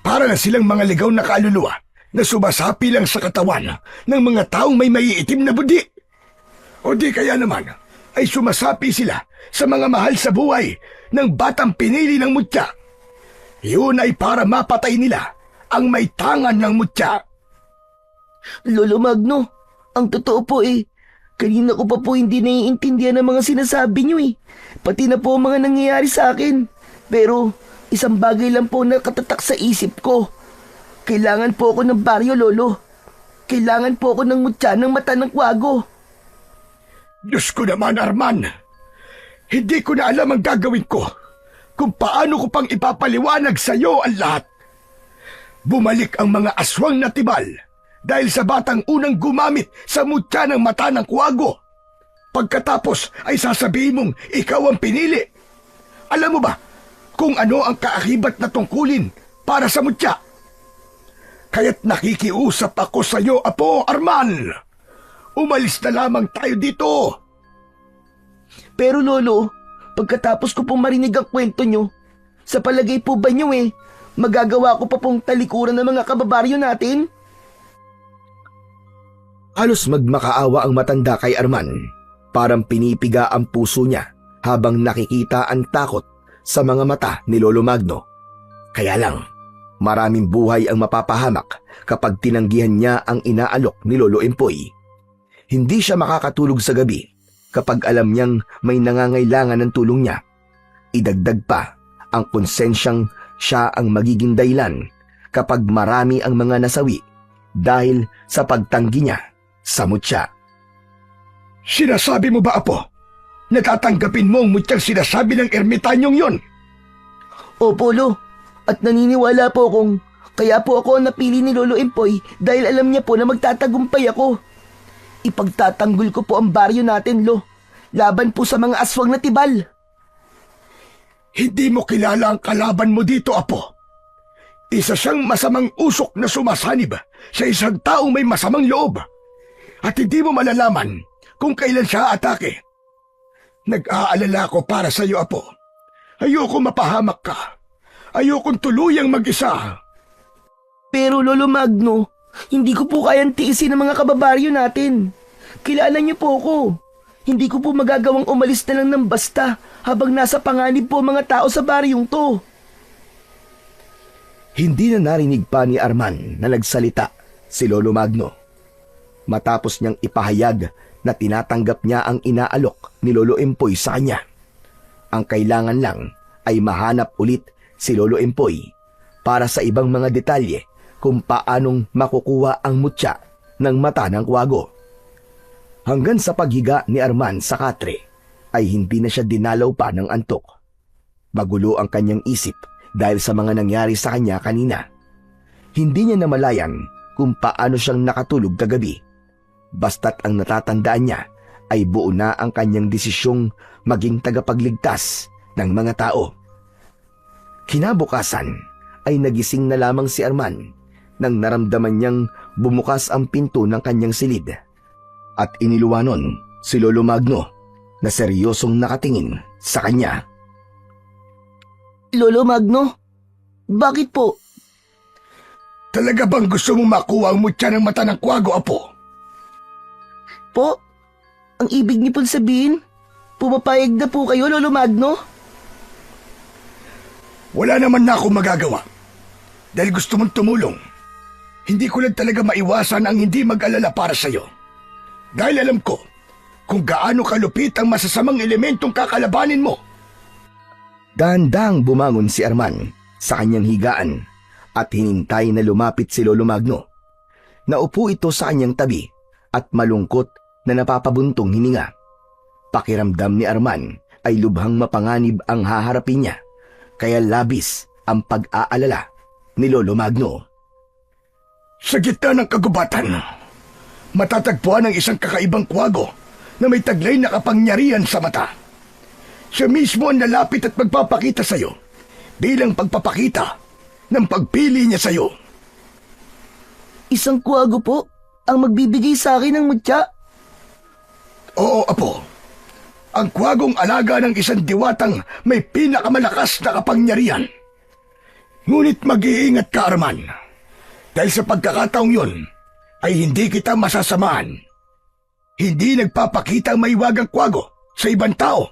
para na silang mga ligaw na kaluluwa na sumasapi lang sa katawan ng mga taong may maiitim na budi. O di kaya naman ay sumasapi sila sa mga mahal sa buhay ng batang pinili ng mutya. Yun ay para mapatay nila ang may tangan ng mutya. Lolo Magno, ang totoo po kanina ko pa po hindi naiintindihan ang mga sinasabi niyo Pati na po ang mga nangyayari sa akin. Pero isang bagay lang po nakatatak sa isip ko. Kailangan po ako ng baryo, Lolo. Kailangan po ako ng mutya ng mata ng kwago. Diyos ko naman, Arman. Hindi ko na alam ang gagawin ko kung paano ko pang ipapaliwanag sa iyo ang lahat. Bumalik ang mga aswang na tibal dahil sa batang unang gumamit sa mutya ng mata ng kwago. Pagkatapos ay sasabihin mong ikaw ang pinili. Alam mo ba kung ano ang kaakibat na tungkulin para sa mutya? Kaya't nakikiusap ako sa iyo, Apo Arman. Umalis na lamang tayo dito. Pero Lolo, pagkatapos ko pong marinig ang kwento nyo, sa palagay po ba nyo magagawa ko pa pong talikuran ng mga kababaryo natin? Halos magmakaawa ang matanda kay Arman. Parang pinipiga ang puso niya habang nakikita ang takot sa mga mata ni Lolo Magno. Kaya lang, maraming buhay ang mapapahamak kapag tinanggihan niya ang inaalok ni Lolo Empoy. Hindi siya makakatulog sa gabi kapag alam niyang may nangangailangan ng tulong niya. Idagdag pa ang konsensyang siya ang magiging dahilan kapag marami ang mga nasawi dahil sa pagtanggi niya sa mutya. Sinasabi mo ba, Apo? Natatanggapin mo ang mutyang sinasabi ng ermitanyong yon? Opo, Lo. At naniniwala po kung kaya po ako napili ni Lolo Empoy dahil alam niya po na magtatagumpay ako. Ipagtatanggol ko po ang baryo natin, Lo. Laban po sa mga aswang na tibal. Hindi mo kilala ang kalaban mo dito, Apo. Isa siyang masamang usok na sumasanib sa isang taong may masamang loob. At hindi mo malalaman kung kailan siya atake. Nag-aalala ko para sa iyo, Apo. Ayoko mapahamak ka. Ayokong tuluyang mag-isa. Pero Lolo Magno, hindi ko po kayang tiisin ang mga kababaryo natin. Kilala niyo po ako. Hindi ko po magagawang umalis na lang ng basta habang nasa panganib po mga tao sa baryong to. Hindi na narinig pa ni Arman na nagsalita si Lolo Magno. Matapos niyang ipahayag na tinatanggap niya ang inaalok ni Lolo Empoy sa kanya. Ang kailangan lang ay mahanap ulit si Lolo Empoy para sa ibang mga detalye kung paanong makukuha ang mutya ng mata ng kwago. Hanggang sa paghiga ni Arman sa katre ay hindi na siya dinalaw pa ng antok. Magulo ang kanyang isip dahil sa mga nangyari sa kanya kanina. Hindi niya namalayan kung paano siyang nakatulog kagabi. Basta't ang natatandaan niya ay buo na ang kanyang desisyong maging tagapagligtas ng mga tao. Kinabukasan ay nagising na lamang si Arman nang naramdaman niyang bumukas ang pinto ng kanyang silid. At iniluwanon si Lolo Magno na seryosong nakatingin sa kanya. Lolo Magno, Bakit po? Talaga bang gusto mong makuha ang mutya ng mata ng kwago, Apo? Po? Ang ibig niyo pong sabihin, pumapayag na po kayo, Lolo Magno? Wala naman na akong magagawa. Dahil gusto mong tumulong. Hindi ko lang talaga maiwasan ang hindi mag-alala para sa'yo. Dahil alam ko kung gaano kalupit ang masasamang elementong kakalabanin mo. Dahan-dahang bumangon si Arman sa kanyang higaan at hinintay na lumapit si Lolo Magno. Naupo ito sa kanyang tabi at malungkot na napapabuntong hininga. Pakiramdam ni Arman ay lubhang mapanganib ang haharapin niya, kaya labis ang pag-aalala ni Lolo Magno. Sa gitna ng kagubatan, matatagpuan ang isang kakaibang kwago na may taglay na kapangyarihan sa mata. Siya mismo ang lalapit at magpapakita sa'yo bilang pagpapakita ng pagpili niya sa'yo. Isang kwago po ang magbibigay sa akin ng mutya? Oo, Apo. Ang kwagong alaga ng isang diwatang may pinakamalakas na kapangyarihan. Ngunit mag-iingat ka, Arman. Dahil sa pagkakataong yun, ay hindi kita masasamahan. Hindi nagpapakita ang maiwagang kwago sa ibang tao.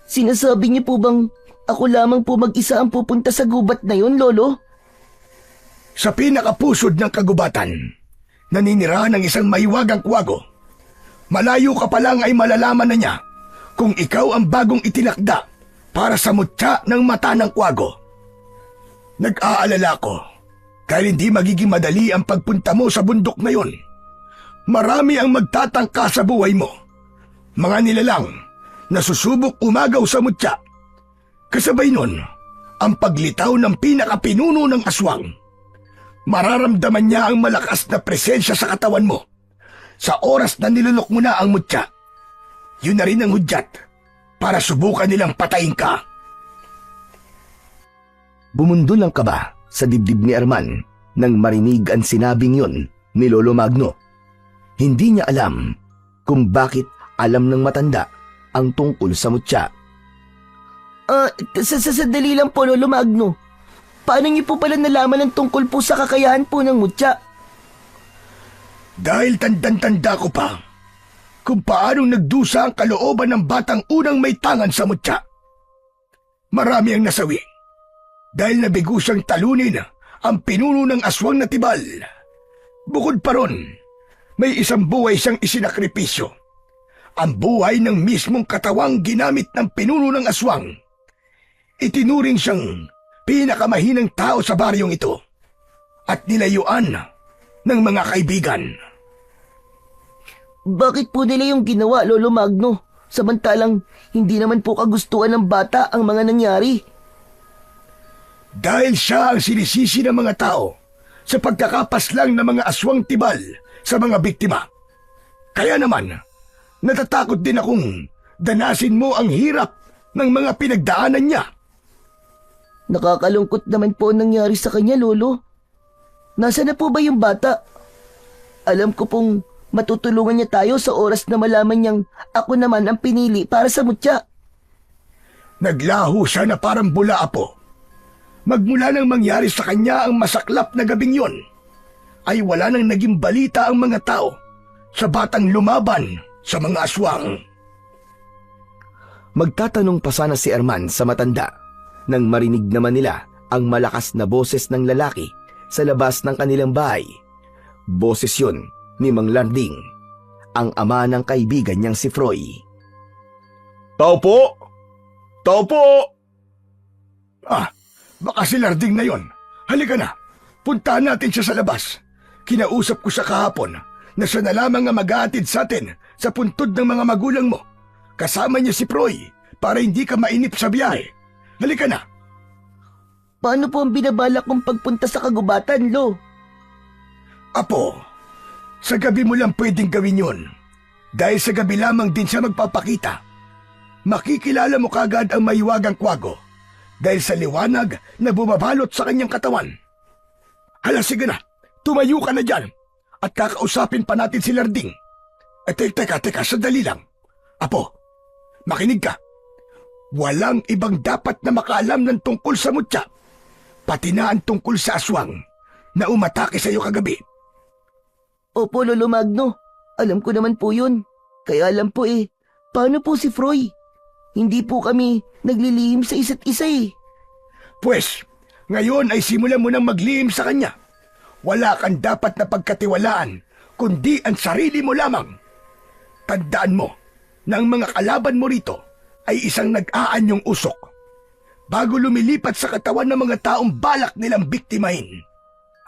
Sinasabi niyo po bang ako lamang po mag-isa ang pupunta sa gubat na yun, Lolo? Sa pinakapusod ng kagubatan, naninirahan ng isang maiwagang kwago. Malayo ka pa lang ay malalaman na niya kung ikaw ang bagong itinakda para sa mutya ng mata ng kwago. Nag-aalala ko dahil hindi magiging madali ang pagpunta mo sa bundok na yon. Marami ang magtatangka sa buhay mo. Mga nilalang na susubok umagaw sa mutya. Kasabay nun, ang paglitaw ng pinakapinuno ng aswang. Mararamdaman niya ang malakas na presensya sa katawan mo. Sa oras na nilunok mo na ang mutya, yun na rin ang hudyat para subukan nilang patayin ka. Bumundol ang kaba sa dibdib ni Arman nang marinig ang sinabing yon ni Lolo Magno. Hindi niya alam kung bakit alam ng matanda ang tungkol sa mutya. Sandali lang po, Lolo Magno. Paano niyo po pala nalaman ang tungkol po sa kakayahan po ng mutya? Dahil tandang-tanda ko pa kung paanong nagdusa ang kalooban ng batang unang may tangan sa mutya. Marami ang nasawi dahil nabigo siyang talunin ang pinuno ng aswang na tibal. Bukod pa ron, may isang buhay siyang isinakripisyo. Ang buhay ng mismong katawang ginamit ng pinuno ng aswang. Itinuring siyang pinakamahinang tao sa baryong ito at nilayuan ng mga kaibigan. Bakit po nila yung ginawa, Lolo Magno? Samantalang hindi naman po kagustuhan ng bata ang mga nangyari. Dahil siya ang sinisisi ng mga tao sa pagkakapaslang ng mga aswang tibal sa mga biktima. Kaya naman, natatakot din akong danasin mo ang hirap ng mga pinagdaanan niya. Nakakalungkot naman po ang nangyari sa kanya, Lolo. Nasaan na po ba yung bata? Alam ko pong matutulungan niya tayo sa oras na malaman niyang ako naman ang pinili para sa mutya. Naglaho siya na parang bula, Apo. Magmula nang mangyari sa kanya ang masaklap na gabing yon, ay wala nang naging balita ang mga tao sa batang lumaban sa mga aswang. Magtatanong pa sana si Arman sa matanda nang marinig naman nila ang malakas na boses ng lalaki sa labas ng kanilang bahay. Boses yun ni Mang Larding, ang ama ng kaibigan niyang si Froy. Tao po! Tao po! Baka si Larding na yon. Halika na, puntahan natin siya sa labas. Kinausap ko siya kahapon na siya na lamang ang mag-aatid sa atin sa puntod ng mga magulang mo. Kasama niya si Froy para hindi ka mainip sa biyahe. Halika na. Paano po ang binabalak kong pagpunta sa kagubatan, Lo? Apo, sa gabi mo lang pwedeng gawin yun. Dahil sa gabi lamang din siya magpapakita. Makikilala mo kagad ang maiwagang kwago dahil sa liwanag na bumabalot sa kanyang katawan. Hala, sige na, tumayo ka na dyan at kakausapin pa natin si Larding. Teka, sandali lang. Apo, makinig ka. Walang ibang dapat na makaalam ng tungkol sa mutya pati na ang tungkol sa aswang na umatake sa iyo kagabi. Opo, Lolo Magno. Alam ko naman po yun. Kaya alam po paano po si Froy? Hindi po kami naglilihim sa isa't isa Pues, ngayon ay simulan mo nang maglihim sa kanya. Wala kang dapat na pagkatiwalaan, kundi ang sarili mo lamang. Tandaan mo na ang mga kalaban mo rito ay isang nag-aanyong usok. Bago lumilipat sa katawan ng mga taong balak nilang biktimahin.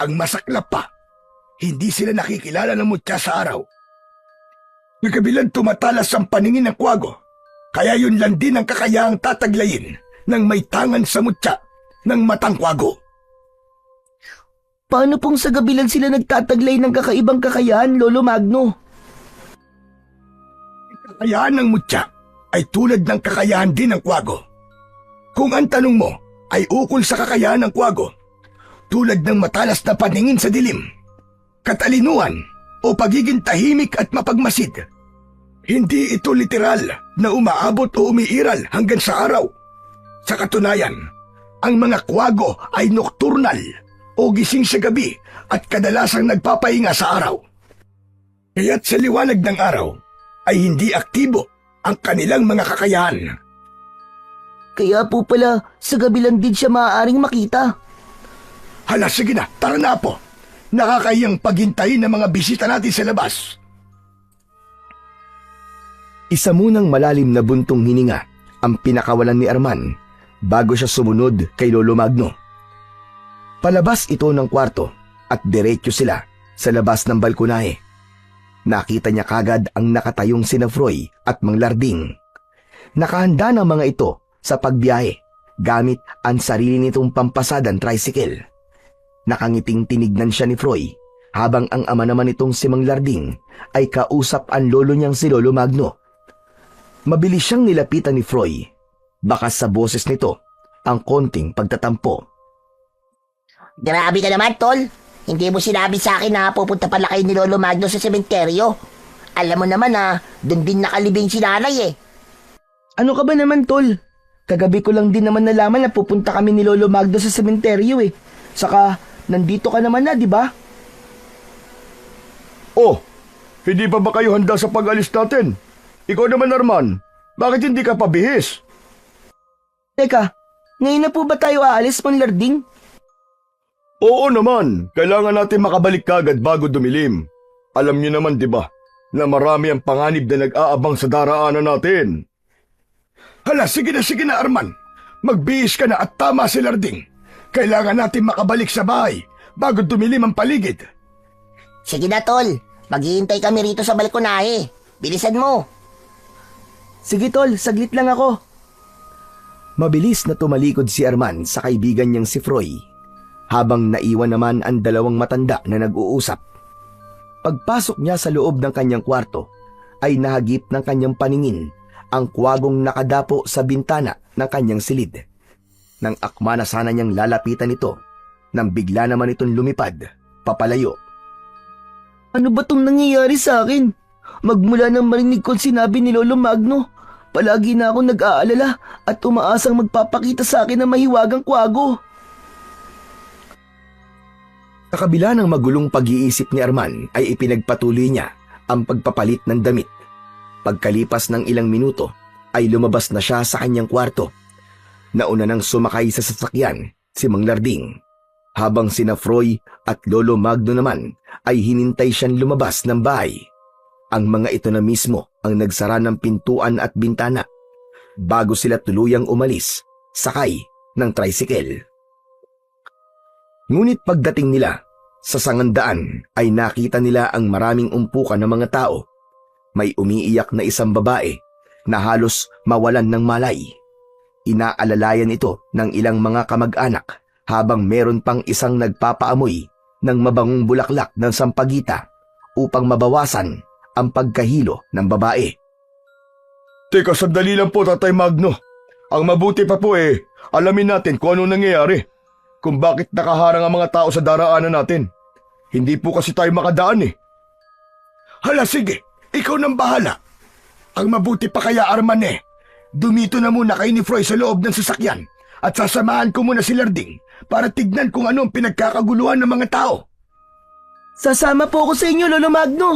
Ang masaklap pa, hindi sila nakikilala ng mutya sa araw. Nagkabilang tumatalas ang paningin ng kwago, kaya yun lang din ang kakayahang tataglayin ng may tangan sa mutya ng matang kwago. Paano pong sa gabilan sila nagtataglay ng kakaibang kakayahan, Lolo Magno? Kakayahan ng mutya ay tulad ng kakayahan din ng kwago. Kung ang tanong mo ay ukol sa kakayahan ng kwago, tulad ng matalas na paningin sa dilim, katalinuhan o pagiging tahimik at mapagmasid, hindi ito literal na umaabot o umiiral hanggang sa araw. Sa katunayan, ang mga kwago ay nocturnal o gising sa gabi at kadalasang nagpapahinga sa araw. Kaya't sa liwanag ng araw ay hindi aktibo ang kanilang mga kakayahan. Kaya po pala sa gabilan din siya maaaring makita. Hala, sige na, tara na po. Nakakayang paghintayin ng mga bisita natin sa labas. Isa munang malalim na buntong hininga ang pinakawalan ni Arman bago siya sumunod kay Lolo Magno. Palabas ito ng kwarto at diretso sila sa labas ng balkonahe. Nakita niya kagad ang nakatayong sina Froy at Mang Larding. Nakahanda ng mga ito sa pagbiyahe gamit ang sarili nitong pampasadang tricycle. Nakangiting tinignan siya ni Froy habang ang ama naman nitong si Mang Larding ay kausap ang lolo niyang si Lolo Magno. Mabilis siyang nilapitan ni Froy. Bakas sa boses nito ang konting pagtatampo. Grabe ka naman, Tol. Hindi mo sinabi sa akin na pupunta pala kayo ni Lolo Magno sa sementeryo. Alam mo naman na doon din nakalibing si nanay Ano ka ba naman, Tol? Kagabi ko lang din naman nalaman na pupunta kami ni Lolo Magno sa sementeryo Saka, nandito ka naman na, di ba? Oh, hindi pa ba kayo handa sa pag-alis natin? Ikaw naman, Arman, bakit hindi ka pabihis? Teka, ngayon na po ba tayo aalis, Mang Larding? Oo naman, kailangan natin makabalik kagad bago dumilim. Alam niyo naman, di ba, na marami ang panganib na nag-aabang sa daraanan natin. Hala, sige na Arman. Magbihis ka na at tama si Larding. Kailangan natin makabalik sa bahay bago dumilim ang paligid. Sige na, Tol. Maghihintay kami rito sa balkonahe. Bilisan mo. Sige, Tol. Saglit lang ako. Mabilis na tumalikod si Arman sa kaibigan niyang si Froy, habang naiwan naman ang dalawang matanda na nag-uusap. Pagpasok niya sa loob ng kanyang kwarto, ay nahagip ng kanyang paningin ang kwagong nakadapo sa bintana ng kanyang silid. Nang akma na sana niyang lalapitan ito, nang bigla naman itong lumipad, papalayo. Ano ba tong nangyayari sa akin? Magmula nang marinig ko sinabi ni Lolo Magno, palagi na akong nag-aalala at umaasang magpapakita sa akin ng mahiwagang kwago. Sa kabila ng magulong pag-iisip ni Arman ay ipinagpatuloy niya ang pagpapalit ng damit. Pagkalipas ng ilang minuto ay lumabas na siya sa kanyang kwarto. Nauna nang sumakay sa sasakyan si Mang Larding, habang sina Froy at Lolo Magno naman ay hinintay siyang lumabas ng bahay. Ang mga ito na mismo ang nagsara ng pintuan at bintana bago sila tuluyang umalis sakay ng tricycle. Ngunit pagdating nila sa sangandaan ay nakita nila ang maraming umpukan ng mga tao. May umiiyak na isang babae na halos mawalan ng malay. Inaalalayan ito ng ilang mga kamag-anak habang meron pang isang nagpapaamoy ng mabangong bulaklak ng sampagita upang mabawasan ang pagkahilo ng babae. Teka, sandali lang po, Tatay Magno. Ang mabuti pa po alamin natin kung ano nangyayari. Kung bakit nakaharang ang mga tao sa daraanan natin. Hindi po kasi tayo makadaan Hala, sige. Ikaw nang bahala. Ang mabuti pa kaya, Arman dumito na muna kayo ni Froy sa loob ng sasakyan at sasamahan ko muna si Larding para tignan kung ano ang pinagkakaguluhan ng mga tao. Sasama po ako sa inyo, Lolo Magno.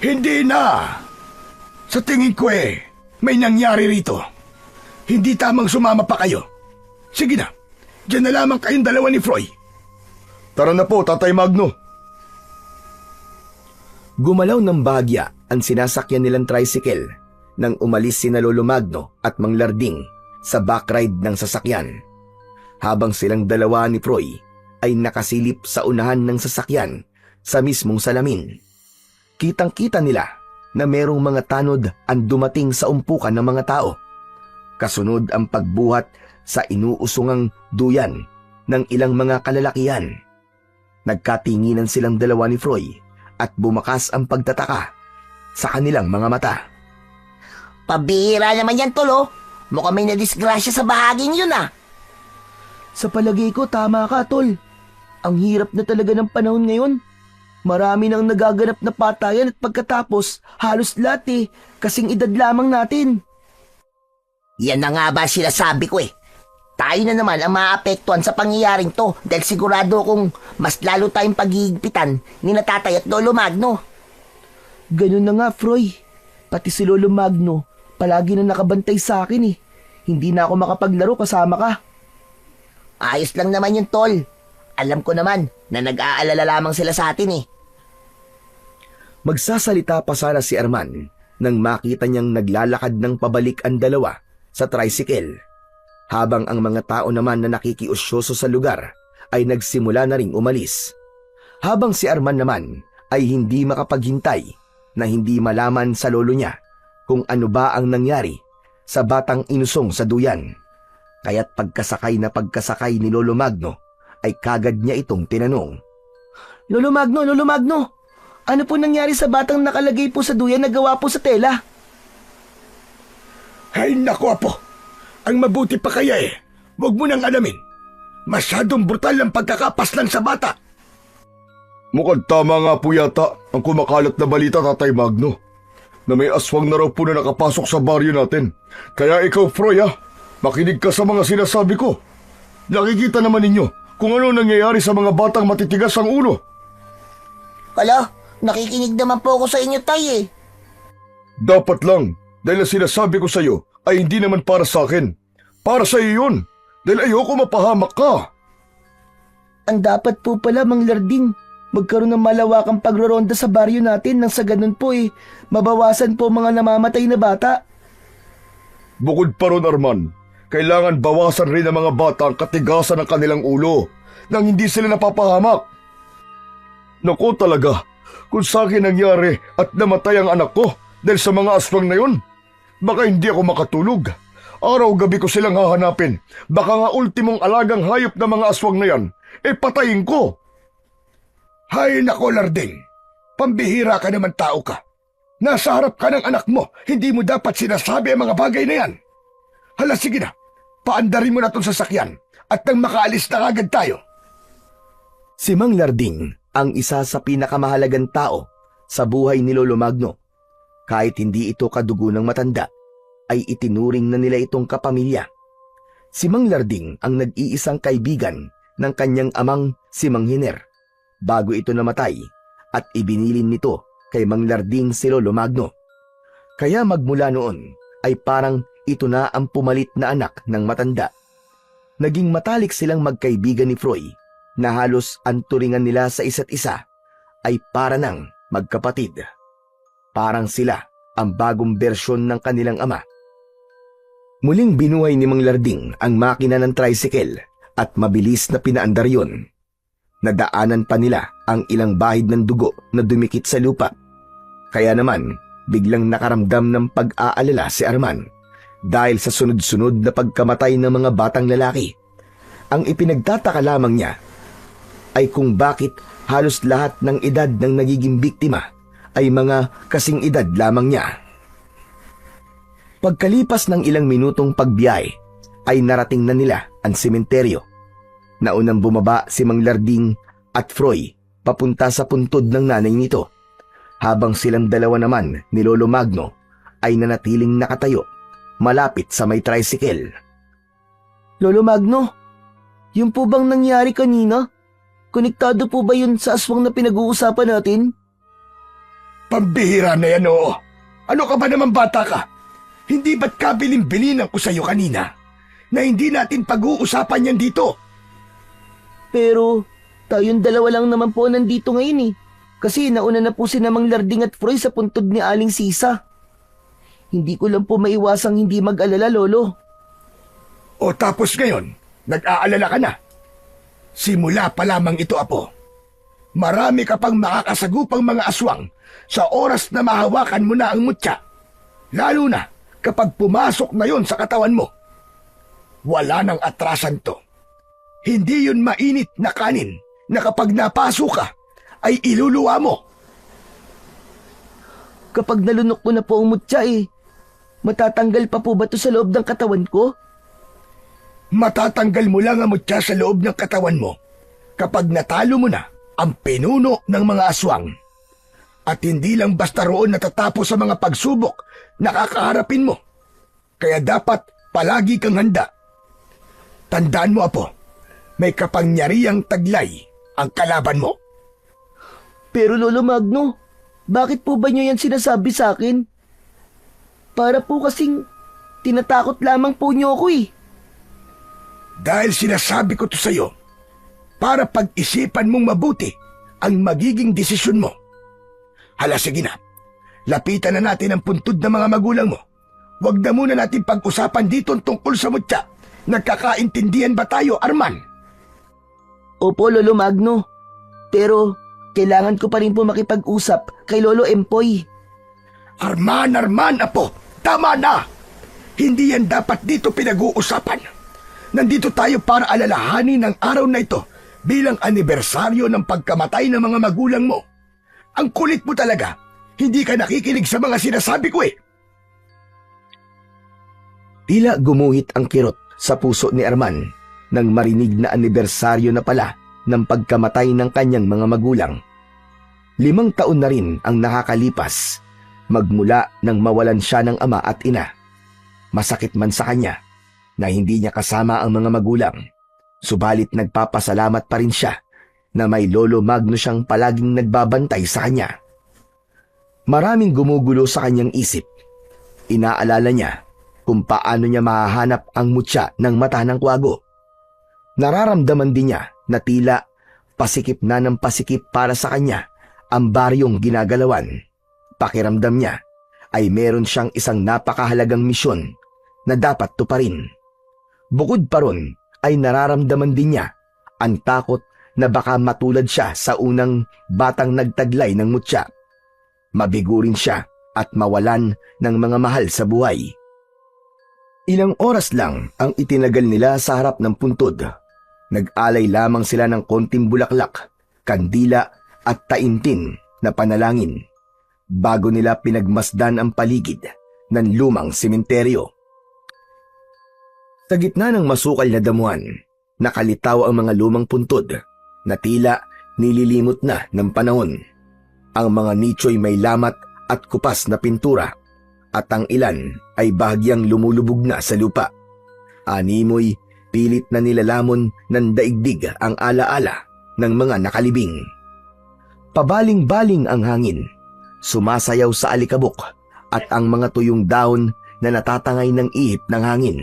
Hindi na. Sa tingin ko may nangyari rito. Hindi tamang sumama pa kayo. Sige na, diyan na lamang kayong dalawa ni Froy. Tara na po, Tatay Magno. Gumalaw ng bahagya ang sinasakyan nilang tricycle nang umalis sina Lolo Magno at Mang Larding sa backride ng sasakyan. Habang silang dalawa ni Froy ay nakasilip sa unahan ng sasakyan sa mismong salamin. Kitang-kita nila na merong mga tanod ang dumating sa umpukan ng mga tao. Kasunod ang pagbuhat sa inuusungang duyan ng ilang mga kalalakihan. Nagkatinginan silang dalawa ni Froy at bumakas ang pagtataka sa kanilang mga mata. Pabihira naman yan, Tol, oh. Mukhang may nadisgrasya sa bahaging yun, ah. Sa palagay ko, tama ka, Tol. Ang hirap na talaga ng panahon ngayon. Marami nang nagaganap na patayan at pagkatapos, halos lahat kasing edad lamang natin. Yan na nga ba sinasabi ko eh. Tayo na naman ang maapektuhan sa pangyayaring to dahil sigurado kong mas lalo tayong paghihigpitan ni na Tatay at Lolo Magno. Ganun na nga, Froy. Pati si Lolo Magno, palagi na nakabantay sa akin eh. Hindi na ako makapaglaro kasama ka. Ayos lang naman yun, Tol. Alam ko naman na nag-aalala lamang sila sa atin eh. Magsasalita pa sana si Arman nang makita niyang naglalakad ng pabalik ang dalawa sa tricycle. Habang ang mga tao naman na nakikiusyoso sa lugar ay nagsimula na ring umalis. Habang si Arman naman ay hindi makapaghintay na hindi malaman sa lolo niya kung ano ba ang nangyari sa batang inusong sa duyan. Kaya't pagkasakay ni Lolo Magno ay kagad niya itong tinanong. Lolo Magno, ano po nangyari sa batang nakalagay po sa duyan na gawa po sa tela? Ay naku, Apo. Ang mabuti pa kaya huwag mo nang alamin. Masyadong brutal ang pagkakapaslang sa bata. Mukhang tama nga po yata ang kumakalat na balita, Tatay Magno, na may aswang na raw po na nakapasok sa baryo natin. Kaya ikaw, Froy, makinig ka sa mga sinasabi ko. Nakikita naman ninyo kung ano nangyayari sa mga batang matitigas ang ulo. Hala, nakikinig naman po ako sa inyo, Tay eh. Dapat lang, dahil ang sinasabi ko sa iyo ay hindi naman para sa akin. Para sa iyo yun, dahil ayoko mapahamak ka. Ang dapat po pala, Mang Larding, magkaroon ng malawakang pagroronda sa baryo natin nang sa ganun po mabawasan po mga namamatay na bata. Bukod pa ron, Arman, kailangan bawasan rin ng mga bata ang katigasan ng kanilang ulo nang hindi sila napapahamak. Naku talaga, kung sa akin nangyari at namatay ang anak ko dahil sa mga aswang na yun, baka hindi ako makatulog. Araw-gabi ko silang hahanapin. Baka nga ultimong alagang hayop na mga aswang na yan, patayin ko. Hay nako, Larding. Pambihira ka naman tao ka. Nasa harap ka ng anak mo, hindi mo dapat sinasabi ang mga bagay na yan. Hala, sige na. Paandarin mo na itong sasakyan at nang makaalis na agad tayo. Si Mang Larding ang isa sa pinakamahalagang tao sa buhay ni Lolo Magno. Kahit hindi ito kadugo ng matanda, ay itinuring na nila itong kapamilya. Si Mang Larding ang nag-iisang kaibigan ng kanyang amang si Mang Hiner bago ito namatay at ibinilin nito kay Mang Larding si Lolo Magno. Kaya magmula noon ay parang ito na ang pumalit na anak ng matanda. Naging matalik silang magkaibigan ni Froy na halos ang turingan nila sa isa't isa ay para nang magkapatid. Parang sila ang bagong bersyon ng kanilang ama. Muling binuhay ni Mang Larding ang makina ng tricycle at mabilis na pinaandar yun. Nadaanan pa nila ang ilang bahid ng dugo na dumikit sa lupa. Kaya naman, biglang nakaramdam ng pag-aalala si Arman dahil sa sunod-sunod na pagkamatay ng mga batang lalaki. Ang ipinagtataka lamang niya ay kung bakit halos lahat ng edad ng nagiging biktima ay mga kasing edad lamang niya. Pagkalipas ng ilang minutong pagbiyahe, ay narating na nila ang sementeryo. Naunang bumaba si Mang Larding at Froy papunta sa puntod ng nanay nito, habang silang dalawa naman ni Lolo Magno ay nanatiling nakatayo malapit sa may tricycle. Lolo Magno, yung po bang nangyari kanina? Konektado po ba yun sa aswang na pinag-uusapan natin? Pambihira na yan, oo. Ano ka ba naman bata ka? Hindi ba't kabilin-bilinan ko sa'yo kanina na hindi natin pag-uusapan yan dito? Pero tayong dalawa lang naman po nandito ngayon eh. Kasi nauna na po si Namang Larding at Froy sa puntod ni Aling Sisa. Hindi ko lang po maiwasang hindi mag-alala, Lolo. O tapos ngayon, nag-aalala ka na. Simula pa lamang ito, Apo. Marami ka pang makakasagupang mga aswang sa oras na mahawakan mo na ang mutya. Lalo na kapag pumasok na yon sa katawan mo. Wala nang atrasan to. Hindi yun mainit na kanin na kapag napasok ka, ay iluluwa mo. Kapag nalunok ko na po ang mutya eh, matatanggal pa po ba to sa loob ng katawan ko? Matatanggal mo lang ang mutya sa loob ng katawan mo kapag natalo mo na ang pinuno ng mga aswang. At hindi lang basta roon natatapos sa mga pagsubok na kakaharapin mo. Kaya dapat palagi kang handa. Tandaan mo, Apo, may kapangyarihang taglay ang kalaban mo. Pero Lolo Magno, bakit po ba niyo yan sinasabi sa akin? Para po kasing tinatakot lamang po niyo ako eh. Dahil sinasabi ko to sa'yo, para pag-isipan mong mabuti ang magiging desisyon mo. Hala, sige na. Lapitan na natin ang puntod ng mga magulang mo. Huwag na muna natin pag-usapan dito tungkol sa mutya. Nagkakaintindihan ba tayo, Arman? Opo, Lolo Magno. Pero kailangan ko pa rin po makipag-usap kay Lolo Empoy. Arman, Apo. Tama na! Hindi yan dapat dito pinag-uusapan. Nandito tayo para alalahanin ang araw na ito bilang anibersaryo ng pagkamatay ng mga magulang mo. Ang kulit mo talaga. Hindi ka nakikinig sa mga sinasabi ko eh. Tila gumuhit ang kirot sa puso ni Arman nang marinig na anibersaryo na pala ng pagkamatay ng kanyang mga magulang. 5 taon na rin ang nakakalipas magmula nang mawalan siya ng ama at ina. Masakit man sa kanya na hindi niya kasama ang mga magulang, subalit nagpapasalamat pa rin siya na may Lolo Magno siyang palaging nagbabantay sa kanya. Maraming gumugulo sa kanyang isip. Inaalala niya kung paano niya mahahanap ang mutya ng mata ng kwago. Nararamdaman din niya na tila pasikip na ng pasikip para sa kanya ang baryong ginagalawan. Pakiramdam niya ay meron siyang isang napakahalagang misyon na dapat tuparin. Bukod pa ron ay nararamdaman din niya ang takot na baka matulad siya sa unang batang nagtaglay ng mutya. Mabigo rin siya at mawalan ng mga mahal sa buhay. Ilang oras lang ang itinagal nila sa harap ng puntod. Nag-alay lamang sila ng konting bulaklak, kandila at taimtim na panalangin bago nila pinagmasdan ang paligid ng lumang sementeryo. Sa gitna ng masukal na damuhan, nakalitaw ang mga lumang puntod na tila nililimot na ng panahon. Ang mga nicho'y may lamat at kupas na pintura at ang ilan ay bahagyang lumulubog na sa lupa. Animoy pilit na nilalamon ng daigdig ang alaala ng mga nakalibing. Pabaling-baling ang hangin, sumasayaw sa alikabok at ang mga tuyong dahon na natatangay ng ihip ng hangin.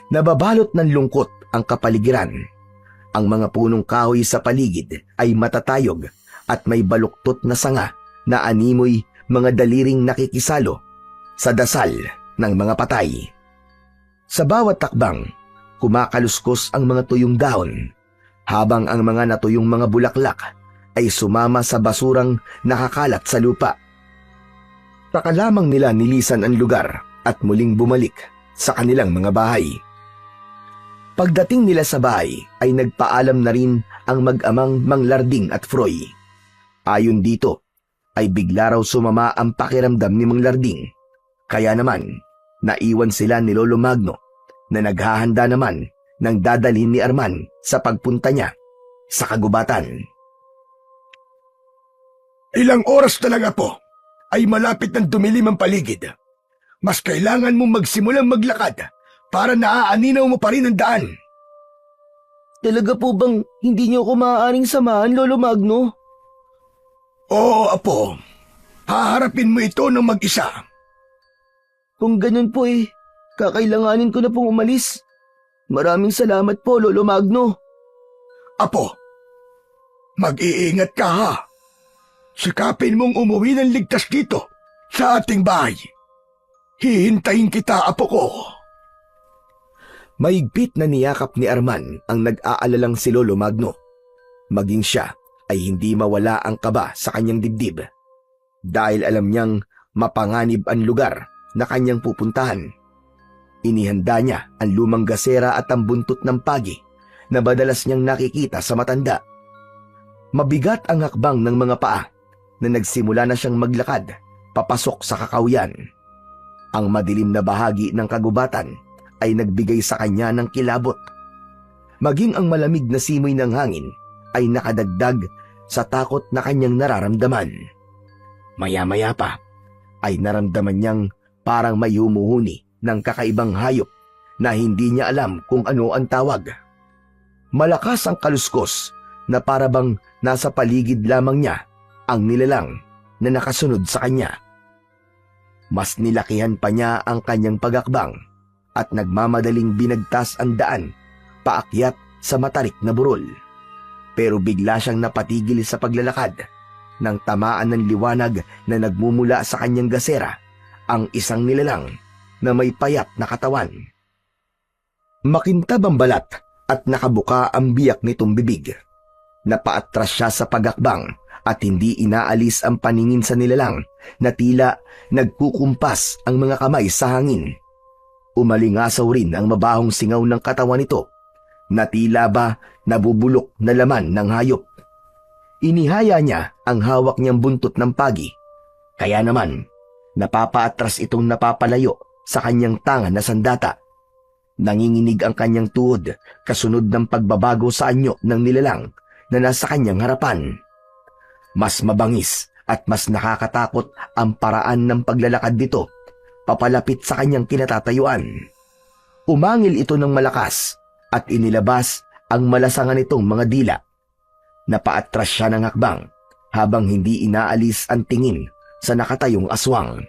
Nababalot ng lungkot ang kapaligiran. Ang mga punong kahoy sa paligid ay matatayog at may baluktot na sanga na animoy mga daliring nakikisalo sa dasal ng mga patay. Sa bawat takbang, kumakaluskos ang mga tuyong dahon, habang ang mga natuyong mga bulaklak ay sumama sa basurang nakakalat sa lupa. Saka lamang nila nilisan ang lugar at muling bumalik sa kanilang mga bahay. Pagdating nila sa bahay ay nagpaalam na rin ang mag-amang Mang Larding at Froy. Ayon dito ay bigla raw sumama ang pakiramdam ni Mang Larding. Kaya naman, naiwan sila ni Lolo Magno na naghahanda naman ng dadalhin ni Arman sa pagpunta niya sa kagubatan. Ilang oras talaga po ay malapit ng dumilim ang paligid. Mas kailangan mong magsimulang maglakad para naaaninaw mo pa rin ang daan. Talaga po bang hindi niyo ako maaaring samahan, Lolo Magno? Oo, Apo. Haharapin mo ito ng mag-isa. Kung ganun po kakailanganin ko na pong umalis. Maraming salamat po, Lolo Magno. Apo, mag-iingat ka ha. Sikapin mong umuwi ng ligtas dito sa ating bahay. Hihintayin kita, Apo ko. Mahigpit na niyakap ni Arman ang nag-aalalang si Lolo Magno. Maging siya ay hindi mawala ang kaba sa kanyang dibdib. Dahil alam niyang mapanganib ang lugar na kanyang pupuntahan. Inihanda niya ang lumang gasera at ang buntot ng pagi na madalas niyang nakikita sa matanda. Mabigat ang hakbang ng mga paa na nagsimula na siyang maglakad papasok sa kakawyan. Ang madilim na bahagi ng kagubatan ay nagbigay sa kanya ng kilabot. Maging ang malamig na simoy ng hangin ay nakadagdag sa takot na kanyang nararamdaman. Maya-maya pa ay naramdaman niyang parang may humuhuni ng kakaibang hayop na hindi niya alam kung ano ang tawag. Malakas ang kaluskos na parabang nasa paligid lamang niya ang nilalang na nakasunod sa kanya. Mas nilakihan pa niya ang kanyang pagakbang at nagmamadaling binagtas ang daan paakyat sa matarik na burol. Pero bigla siyang napatigil sa paglalakad nang tamaan ng liwanag na nagmumula sa kanyang gasera ang isang nilalang na may payat na katawan. Makintab ang balat at nakabuka ang biyak nitong bibig. Napaatras siya sa pagakbang at hindi inaalis ang paningin sa nilalang na tila nagkukumpas ang mga kamay sa hangin. Umalingasaw rin ang mabahong singaw ng katawan nito na tila ba nabubulok na laman ng hayop. Inihaya niya ang hawak niyang buntot ng pagi. Kaya naman, napapaatras itong napapalayo sa kanyang tanga na sandata. Nanginginig ang kanyang tuhod kasunod ng pagbabago sa anyo ng nilalang na nasa kanyang harapan. Mas mabangis at mas nakakatakot ang paraan ng paglalakad nito papalapit sa kanyang kinatatayuan. Umangil ito ng malakas at inilabas ang malasangan nitong mga dila. Napaatras siya ng hakbang habang hindi inaalis ang tingin sa nakatayong aswang.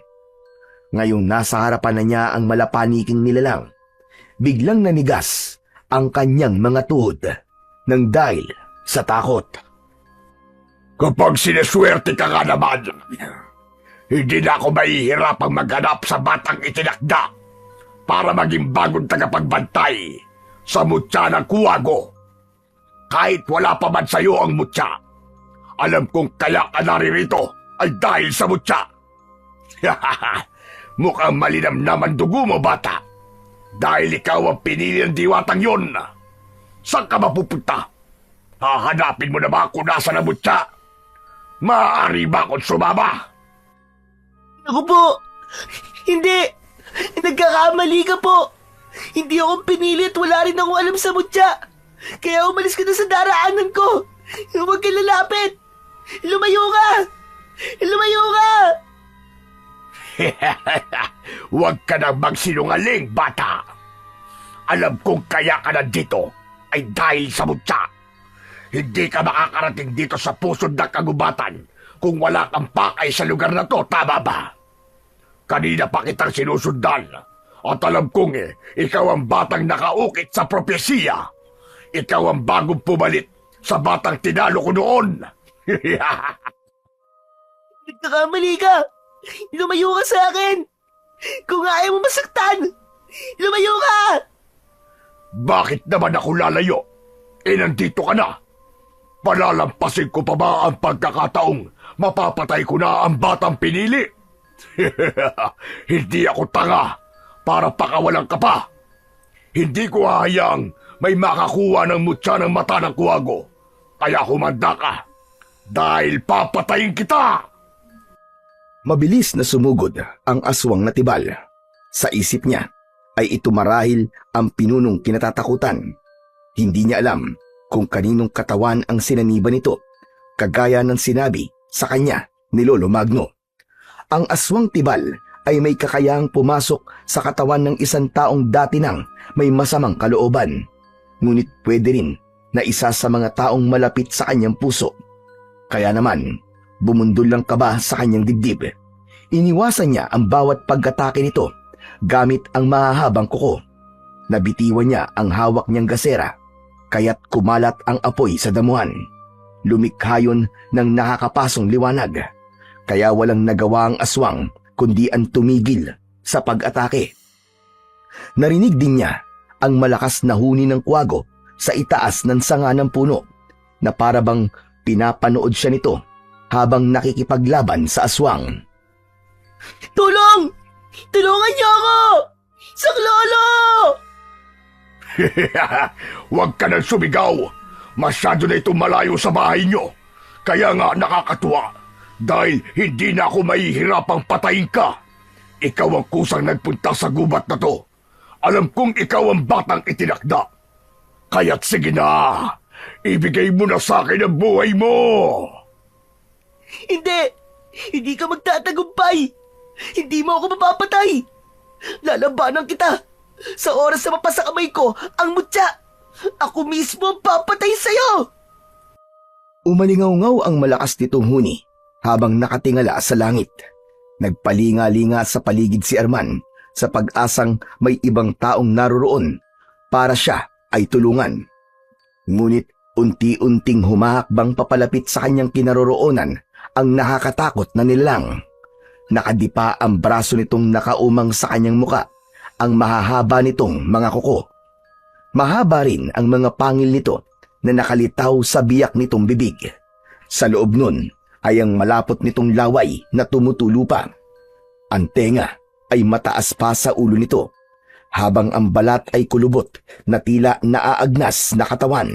Ngayong nasa harapan na niya ang malapaniking nilalang, biglang nanigas ang kanyang mga tuhod nang dahil sa takot. Kapag sineswerte ka nga naman, hindi na ako mahihirapang maghanap sa batang itinakda para maging bagong tagapagbantay sa mutya ng kuwago. Kahit wala pa man sa'yo ang mutya, alam kong kaya ka naririto ay dahil sa mutya. Mukhang malinamnaman dugo mo, bata. Dahil ikaw ang pinili ng diwatang yon. Saan ka mapupunta? Hahanapin mo na ba kung nasa na mutya? Maaari ba akong sumama? Ako po! Hindi! Nagkakamali ka po! Hindi akong pinili at wala rin akong alam sa mutya! Kaya umalis ka na sa daraanan ko! Huwag ka lalapit! Lumayo ka! Lumayo ka! Huwag ka nang magsinungaling, bata! Alam kong kaya ka nandito ay dahil sa mutya. Hindi ka makakarating dito sa pusod ng kagubatan kung wala kang pakay sa lugar na to, tama ba? Kanina pa kitang sinusundan at alam kong ikaw ang batang nakaukit sa propesiya. Ikaw ang bagong pumalit sa batang tinalo ko noon. Nagkakamali ka! Lumayo ka sa akin! Kung ayaw mo masaktan, lumayo ka! Bakit naman ako lalayo? Nandito ka na. Palalampasin ko pa ba ang pagkakataong mapapatay ko na ang batang pinili? Hindi ako tanga para pakawalan ka pa. Hindi ko hahayaang may makakuha ng mutya ng mata ng kuwago. Kaya humanda ka dahil papatayin kita. Mabilis na sumugod ang aswang na tibal. Sa isip niya ay ito marahil ang pinunong kinatatakutan. Hindi niya alam kung kaninong katawan ang sinaniban nito, kagaya ng sinabi sa kanya ni Lolo Magno. Ang aswang tibal ay may kakayahang pumasok sa katawan ng isang taong dati nang may masamang kalooban, ngunit pwede rin na isa sa mga taong malapit sa kanyang puso. Kaya naman, bumundol lang kaba sa kanyang dibdib. Iniwasan niya ang bawat pag-atake nito gamit ang mahahabang kuko. Nabitiwan niya ang hawak niyang gasera, kaya't kumalat ang apoy sa damuhan. Lumikha yun ng nakakapasong liwanag, kaya walang nagawa ang aswang kundi ang tumigil sa pag-atake. Narinig din niya ang malakas na huni ng kwago sa itaas ng sanga ng puno na parabang pinapanood siya nito habang nakikipaglaban sa aswang. Tulong! Tulungan niyo ako! Saklolo! Huwag ka nang sumigaw. Masyado na itong malayo sa bahay nyo. Kaya nga nakakatuwa. Dahil hindi na ako mahihirapang patayin ka. Ikaw ang kusang nagpunta sa gubat na to. Alam kong ikaw ang batang itinakda. Kaya't sige na. Ibigay mo na sa akin ang buhay mo. Hindi! Hindi ka magtatagumpay! Hindi mo ako mapapatay! Lalabanan kita! Sa oras na mapasa kamay ko ang mutya, ako mismo ang papatay sa'yo! Umalingaw-ngaw ang malakas nitong huni habang nakatingala sa langit. Nagpalinga-linga sa paligid si Arman sa pag-asang may ibang taong naroroon para siya ay tulungan. Ngunit unti-unting humahakbang papalapit sa kanyang kinaroroonan ang nakakatakot na nilalang. Nakadipa ang braso nitong nakaumang sa kanyang muka, ang mahahaba nitong mga kuko. Mahaba rin ang mga pangil nito na nakalitaw sa biyak nitong bibig. Sa loob nun ay ang malapot nitong laway na tumutulo pa. Ang tenga ay mataas pa sa ulo nito, habang ang balat ay kulubot na tila naaagnas na katawan.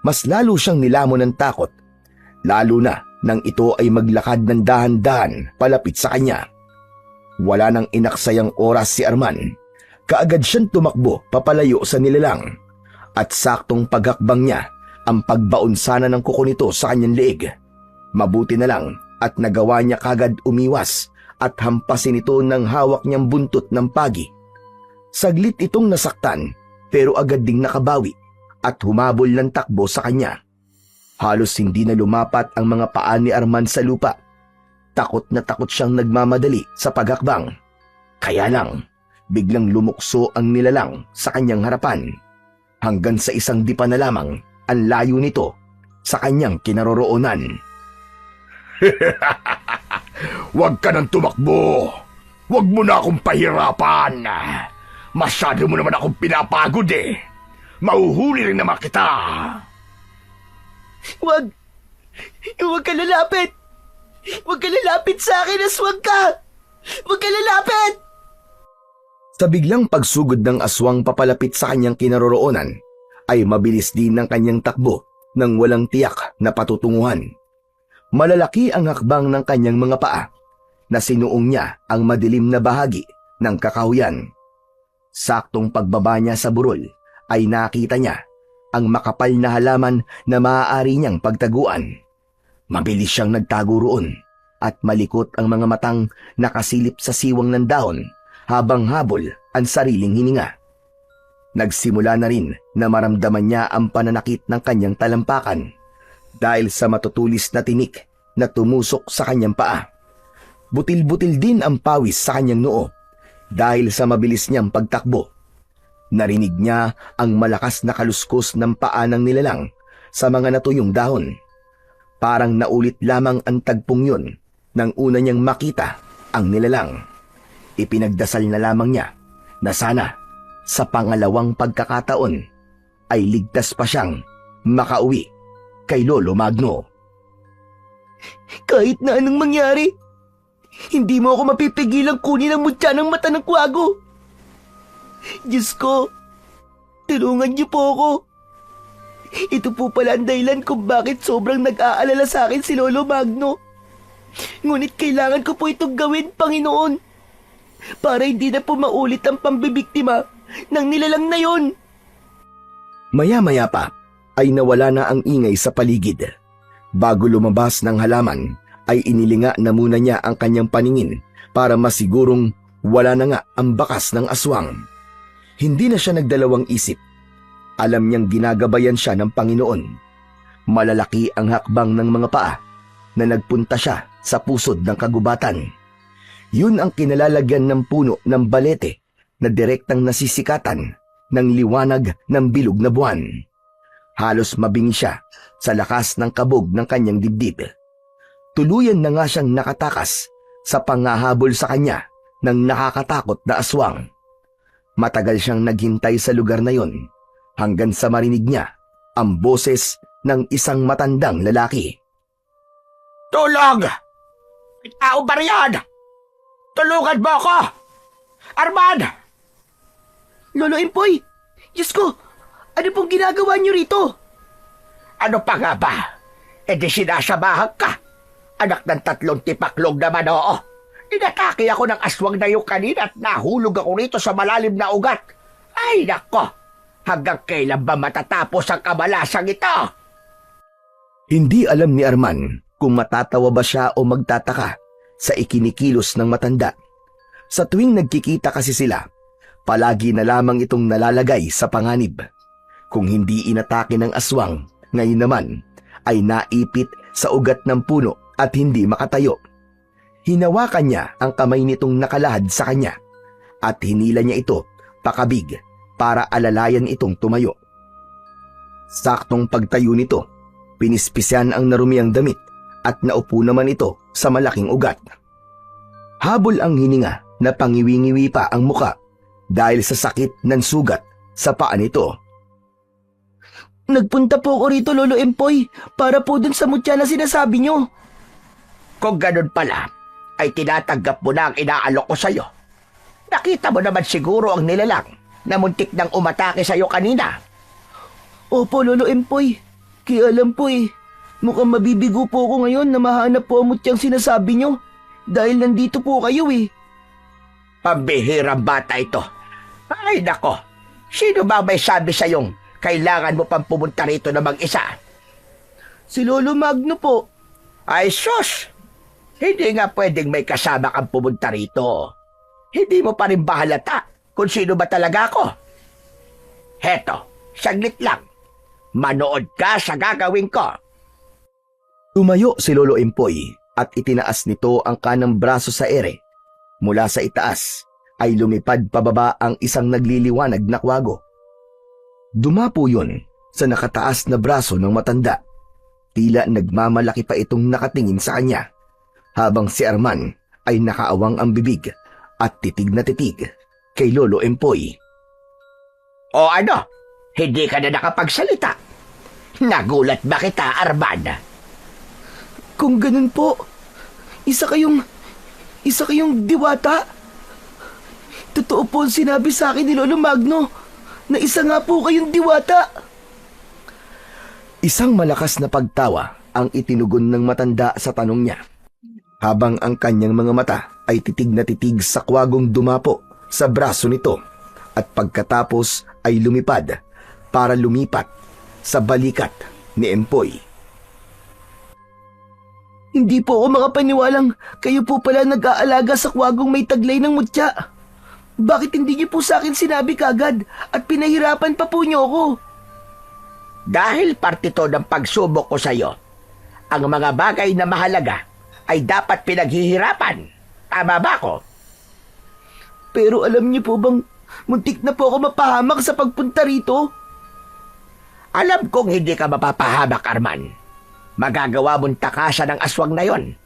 Mas lalo siyang nilamon ng takot, lalo na nang ito ay maglakad ng dahan-dahan palapit sa kanya. Wala nang inaksayang oras si Arman. Kaagad siyang tumakbo papalayo sa nilalang, at saktong paghakbang niya ang pagbaon sana ng kuko nito sa kanyang leeg. Mabuti na lang at nagawa niya kagad umiwas at hampasin ito ng hawak niyang buntot ng pagi. Saglit itong nasaktan pero agad ding nakabawi at humabol ng takbo sa kanya. Halos hindi na lumapat ang mga paa ni Arman sa lupa. Takot na takot siyang nagmamadali sa paghakbang. Kaya lang, biglang lumukso ang nilalang sa kanyang harapan. Hanggang sa isang dipa na lamang ang layo nito sa kanyang kinaroroonan. Huwag ka nang tumakbo. Huwag mo na akong pahirapan. Masyado mo naman akong pinapagod eh. Mauhuli rin naman kita. Huwag! Huwag ka lalapit! Huwag ka lalapit sa akin, aswang ka! Huwag ka lalapit! Sa biglang pagsugod ng aswang papalapit sa kanyang kinaroroonan, ay mabilis din ang kanyang takbo nang walang tiyak na patutunguhan. Malalaki ang hakbang ng kanyang mga paa na sinuong niya ang madilim na bahagi ng kakahuyan. Saktong pagbaba niya sa burol ay nakita niya ang makapal na halaman na maaari niyang pagtaguan. Mabilis siyang nagtago roon at malikot ang mga matang nakasilip sa siwang ng dahon habang habol ang sariling hininga. Nagsimula na rin na maramdaman niya ang pananakit ng kanyang talampakan dahil sa matutulis na tinik na tumusok sa kanyang paa. Butil-butil din ang pawis sa kanyang noo dahil sa mabilis niyang pagtakbo. Narinig niya ang malakas na kaluskos ng paa ng nilalang sa mga natuyong dahon. Parang naulit lamang ang tagpong yun nang una niyang makita ang nilalang. Ipinagdasal na lamang niya na sana sa pangalawang pagkakataon ay ligtas pa siyang makauwi kay Lolo Magno. Kahit na anong mangyari, hindi mo ako mapipigilang kunin ang mutya ng mata ng kwago. Diyos ko, tulungan niyo po ako. Ito po pala ang dahilan kung bakit sobrang nag-aalala sa akin si Lolo Magno. Ngunit kailangan ko po itong gawin, Panginoon, para hindi na po maulit ang pambibiktima ng nilalang na yon. Maya-maya pa ay nawala na ang ingay sa paligid. Bago lumabas ng halaman ay inilinga na muna niya ang kanyang paningin para masigurong wala na nga ang bakas ng aswang. Hindi na siya nagdalawang isip. Alam niyang ginagabayan siya ng Panginoon. Malalaki ang hakbang ng mga paa na nagpunta siya sa pusod ng kagubatan. Yun ang kinalalagyan ng puno ng balete na direktang nasisikatan ng liwanag ng bilog na buwan. Halos mabingi siya sa lakas ng kabog ng kanyang dibdib. Tuluyan na nga siyang nakatakas sa pangahabol sa kanya ng nakakatakot na aswang. Matagal siyang naghintay sa lugar na yon hanggang sa marinig niya ang boses ng isang matandang lalaki. Tulong! May tao ba riyan? Tulungan mo ako! Arman! Lolo Empoy! Diyos ko! Ano pong ginagawa niyo rito? Ano pa nga ba? E di sinasamahan ka. Anak ng 3 tipaklong naman, oo. Inatake ako ng aswang na yung kanina at nahulog ako rito sa malalim na ugat. Ay, nako! Hanggang kailan ba matatapos ang kamalasang ito? Hindi alam ni Arman kung matatawa ba siya o magtataka sa ikinikilos ng matanda. Sa tuwing nagkikita kasi sila, palagi na lamang itong nalalagay sa panganib. Kung hindi inatake ng aswang, ngayon naman ay naipit sa ugat ng puno at hindi makatayo. Hinawakan niya ang kamay nitong nakalahad sa kanya at hinila niya ito pakabig para alalayan itong tumayo. Saktong pagtayo nito, pinispisyan ang narumiang damit at naupo naman ito sa malaking ugat. Habol ang hininga na pangiwi-ngiwi pa ang muka dahil sa sakit ng sugat sa paa nito. Nagpunta po ako rito, Lolo Empoy, para po dun sa mutya na sinasabi niyo. Kung ganun pala, ay tinatanggap mo na ang inaalok ko sa'yo. Nakita mo naman siguro ang nilalang na muntik nang umatake sa'yo kanina. Opo, Lolo Empoy. Kaya alam po mukhang mabibigo po ako ngayon na mahanap po ang mutyang sinasabi niyo. Dahil nandito po kayo Pambihirang bata ito. Ay nako, sino ba may sabi sa'yong kailangan mo pang pumunta rito na mag-isa? Si Lolo Magno po. Ay sus! Hindi nga pwedeng may kasama kang pumunta rito. Hindi mo pa rin ba halata kung sino ba talaga ako? Heto, saglit lang. Manood ka sa gagawin ko. Tumayo si Lolo Empoy at itinaas nito ang kanang braso sa ere. Mula sa itaas ay lumipad pababa ang isang nagliliwanag na kwago. Dumapo yun sa nakataas na braso ng matanda. Tila nagmamalaki pa itong nakatingin sa kanya, habang si Arman ay nakaawang ang bibig at titig na titig kay Lolo Empoy. O ano? Hindi ka na nakapagsalita. Nagulat ba kita, Arman? Kung ganun po, isa kayong diwata. Totoo po ang sinabi sa akin ni Lolo Magno na isa nga po kayong diwata. Isang malakas na pagtawa ang itinugon ng matanda sa tanong niya, habang ang kanyang mga mata ay titig na titig sa kwagong dumapo sa braso nito at pagkatapos ay lumipad para lumipat sa balikat ni Empoy. Hindi po ako makapaniwalang kayo po pala nag-aalaga sa kwagong may taglay ng mutya. Bakit hindi niyo po sa akin sinabi kagad at pinahirapan pa po niyo ako? Dahil parte to ng pagsubok ko sa'yo, ang mga bagay na mahalaga ay dapat pinaghihirapan. Tama ba ko? Pero alam niyo po bang muntik na po ako mapahamak sa pagpunta rito? Alam kong hindi ka mapapahamak, Arman. Magagawa mong takasan ng aswang na yon.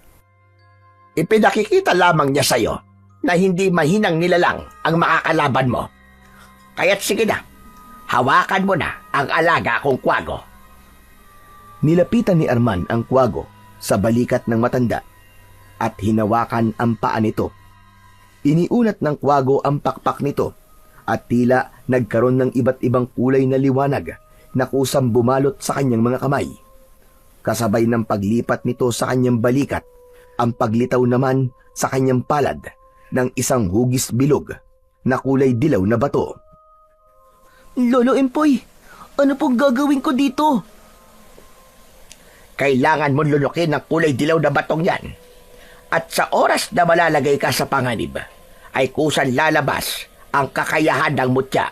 Ipinakikita lamang niya sa'yo na hindi mahinang nilalang ang makakalaban mo. Kaya't sige na, hawakan mo na ang alaga kong kwago. Nilapitan ni Arman ang kwago sa balikat ng matanda at hinawakan ang paa nito. Iniunat ng kwago ang pakpak nito at tila nagkaroon ng iba't ibang kulay na liwanag na kusang bumalot sa kanyang mga kamay. Kasabay ng paglipat nito sa kanyang balikat, ang paglitaw naman sa kanyang palad ng isang hugis bilog na kulay dilaw na bato. Lolo Empoy, ano pong gagawin ko dito? Kailangan mong lulukin ang kulay dilaw na batong yan. At sa oras na malalagay ka sa panganib, ay kusan lalabas ang kakayahan ng mutya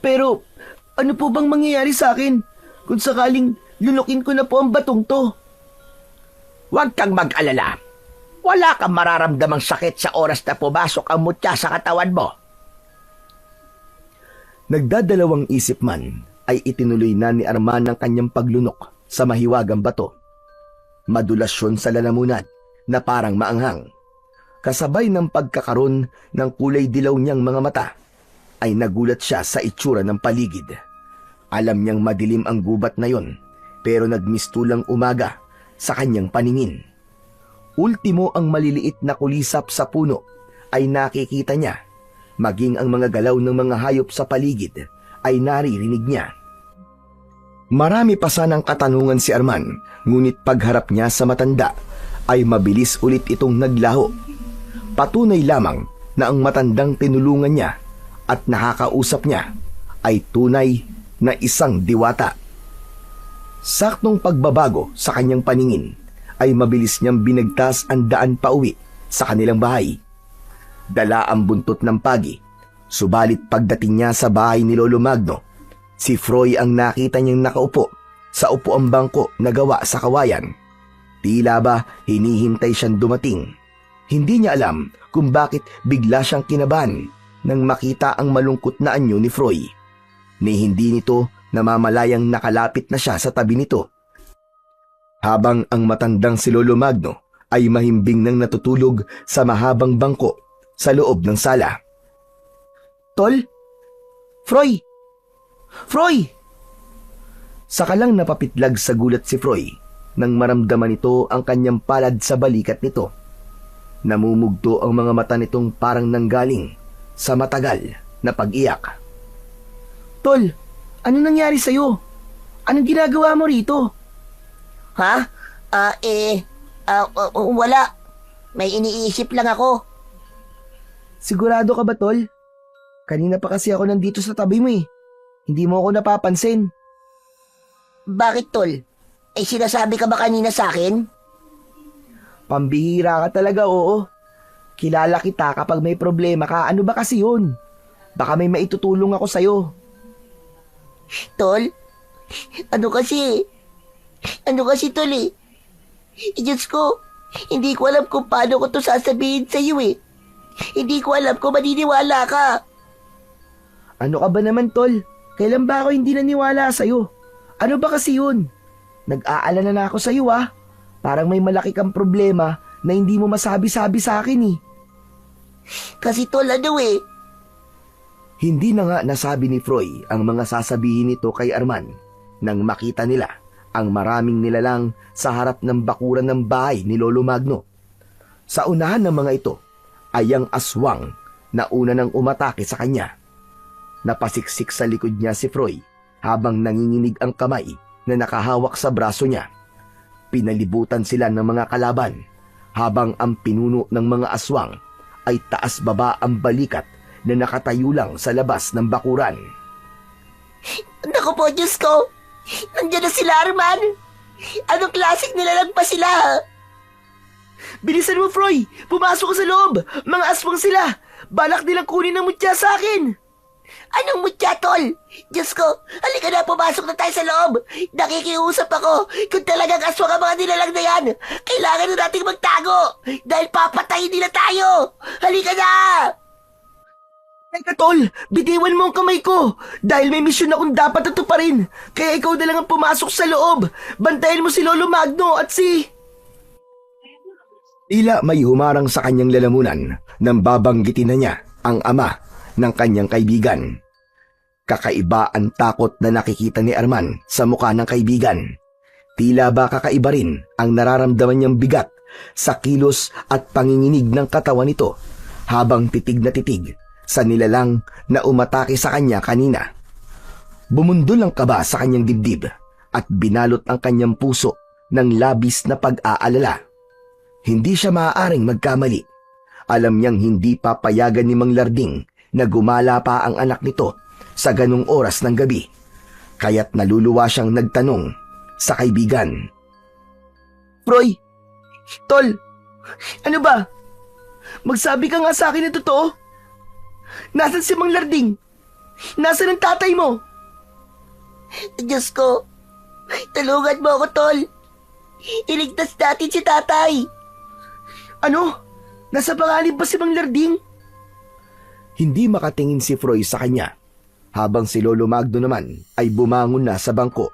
Pero, ano po bang mangyayari sa akin kung sakaling lunukin ko na po ang batong to? Huwag kang mag-alala. Wala kang mararamdamang sakit sa oras na pumasok ang mutya sa katawan mo. Nagdadalawang isip man ay itinuloy na ni Arman ang kanyang paglunok sa mahiwagang bato. Madulas yun sa lalamunan na parang maanghang. Kasabay ng pagkakaroon ng kulay dilaw niyang mga mata, ay nagulat siya sa itsura ng paligid. Alam niyang madilim ang gubat na yon, pero nagmistulang umaga sa kanyang paningin. Ultimo ang maliliit na kulisap sa puno ay nakikita niya, maging ang mga galaw ng mga hayop sa paligid ay naririnig niya. Marami pa sanang katanungan si Arman, ngunit pagharap niya sa matanda ay mabilis ulit itong naglaho. Patunay lamang na ang matandang tinulungan niya at nakakausap niya ay tunay na isang diwata. Saktong pagbabago sa kanyang paningin ay mabilis niyang binigtas ang daan pauwi sa kanilang bahay. Dala ang buntot ng pagi, subalit pagdating niya sa bahay ni Lolo Magno, si Froy ang nakita niyang nakaupo sa upuang bangko na gawa sa kawayan. Tila ba hinihintay siyang dumating. Hindi niya alam kung bakit bigla siyang kinabahan nang makita ang malungkot na anyo ni Froy. Ni hindi nito namamalayang nakalapit na siya sa tabi nito. Habang ang matandang si Lolo Magno ay mahimbing nang natutulog sa mahabang bangko sa loob ng sala. Tol? Froy! Froy! Saka lang napapitlag sa gulat si Froy nang maramdaman nito ang kanyang palad sa balikat nito. Namumugto ang mga mata nitong parang nanggaling sa matagal na pag-iyak. Tol, ano nangyari sa'yo? Anong ginagawa mo rito? Ha? Wala. May iniisip lang ako. Sigurado ka ba, Tol? Kanina pa kasi ako nandito sa tabi mo eh. Hindi mo ako napapansin. Bakit, Tol? Sinasabi ka ba kanina sa akin? Pambihira ka talaga, oo. Kilala kita kapag may problema ka. Ano ba kasi yun? Baka may maitutulong ako sa'yo. Tol? Ano kasi? Tol eh? Diyos ko, hindi ko alam kung paano ko to sasabihin sa'yo eh. Hindi ko alam kung maniniwala ka. Ano ka ba naman, Tol? Kailan ba ako hindi naniwala sa'yo? Ano ba kasi yun? Nag-aalala na ako sa'yo ah. Parang may malaki kang problema na hindi mo masabi-sabi sa akin eh. Kasi Tol, ano eh? Hindi na nga nasabi ni Froy ang mga sasabihin nito kay Arman nang makita nila ang maraming nilalang sa harap ng bakuran ng bahay ni Lolo Magno. Sa unahan ng mga ito ay ang aswang na una nang umatake sa kanya. Napasiksik sa likod niya si Froy habang nanginginig ang kamay na nakahawak sa braso niya. Pinalibutan sila ng mga kalaban habang ang pinuno ng mga aswang ay taas-baba ang balikat na nakatayo lang sa labas ng bakuran. Naku po, Diyos ko! Nandiyan na sila, Arman! Anong klaseng nilalang pa sila, ha? Bilisan mo, Froy! Pumasok ka sa loob! Mga aswang sila! Balak nilang kunin ang mutya sa akin! Anong mutya, Tol? Diyos ko, halika na, pumasok na tayo sa loob. Nakikiusap ako. Kung talagang aswang ang mga nilalang na yan, kailangan na nating magtago. Dahil papatayin nila tayo. Halika na! Teka, Tol! Bitiwan mo ang kamay ko! Dahil may misyon akong dapat tutuparin. Kaya ikaw na lang ang pumasok sa loob. Bantayan mo si Lolo Magno at si... Tila may humarang sa kanyang lalamunan nang babanggitin na niya ang ama ng kanyang kaibigan. Kakaiba ang takot na nakikita ni Arman sa mukha ng kaibigan. Tila ba kakaiba rin ang nararamdaman niyang bigat sa kilos at panginginig ng katawan nito habang titig na titig sa nilalang na umatake sa kanya kanina. Bumundol ang kaba sa kanyang dibdib at binalot ang kanyang puso ng labis na pag-aalala. Hindi siya maaaring magkamali. Alam niyang hindi papayagan ni Mang Larding na gumala pa ang anak nito sa ganung oras ng gabi. Kaya't naluluwa siyang nagtanong sa kaibigan. Froy! Tol! Ano ba? Magsabi ka nga sa akin ng totoo. Nasaan si Mang Larding? Nasaan ang tatay mo? Diyos ko, tulungan mo ako, tol. Iligtas natin si tatay. Ano? Nasa panganib ba si Mang Larding? Hindi makatingin si Froy sa kanya, habang si Lolo Magno naman ay bumangon na sa bangko.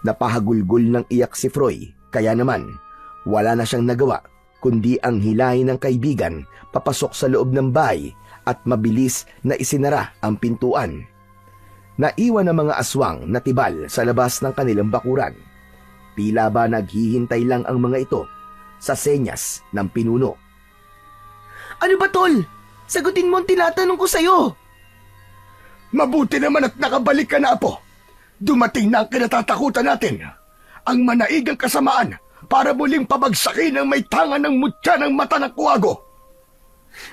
Napahagulgol ng iyak si Froy, kaya naman wala na siyang nagawa kundi ang hilahin ng kaibigan papasok sa loob ng bahay at mabilis na isinara ang pintuan. Naiwan ang mga aswang na tibal sa labas ng kanilang bakuran. Tila ba naghihintay lang ang mga ito sa senyas ng pinuno. Ano ba, tol? Sagutin mo ang tinatanong ko sa'yo. Mabuti naman at nakabalik ka na, Apo. Dumating na ang kinatatakutan natin. Ang manaigang kasamaan para muling pabagsakin ang may tangan ng mutya ng mata ng kuwago.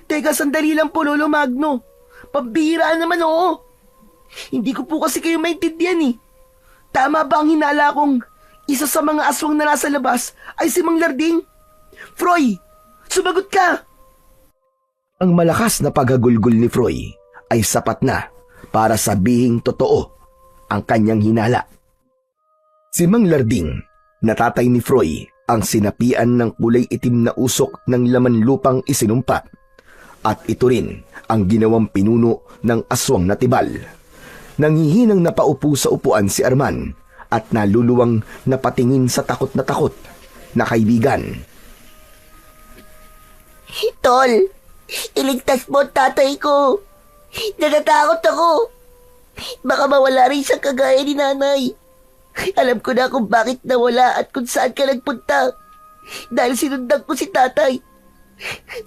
Teka, sandali lang po, Lolo Magno. Pambihira naman, oo. Hindi ko po kasi kayo maintindihan eh. Tama ba ang hinala kong isa sa mga aswang na nasa labas ay si Mang Larding? Froy, sumagot ka! Ang malakas na paghagulgol ni Froy ay sapat na para sabihing totoo ang kanyang hinala. Si Mang Larding, natatay ni Froy, ang sinapian ng kulay itim na usok ng laman lupang isinumpa. At ito rin ang ginawang pinuno ng aswang na tibal. Nangihinang napaupo sa upuan si Arman at naluluwang napatingin sa takot na kaibigan. Tol, iligtas mo ang tatay ko. Natatakot ako. Baka mawala rin sa kagaya ni nanay. Alam ko na kung bakit nawala at kung saan ka nagpunta. Dahil sinundan ko si tatay.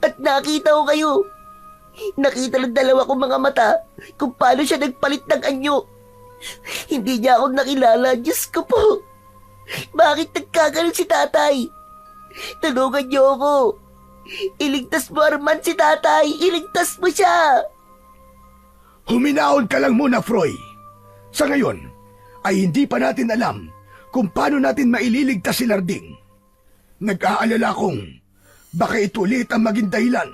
At nakita ko kayo. Nakita ng dalawa kong mga mata kung paano siya nagpalit ng anyo. Hindi niya ako nakilala. Diyos ko po. Bakit nagkaganon si tatay? Tulungan niyo ako. Iligtas mo, Arman, si tatay. Iligtas mo siya. Huminahon ka lang muna, Froy. Sa ngayon, ay hindi pa natin alam kung paano natin maililigtas si Larding. Nag-aalala kong baka ito ulit ang maging dahilan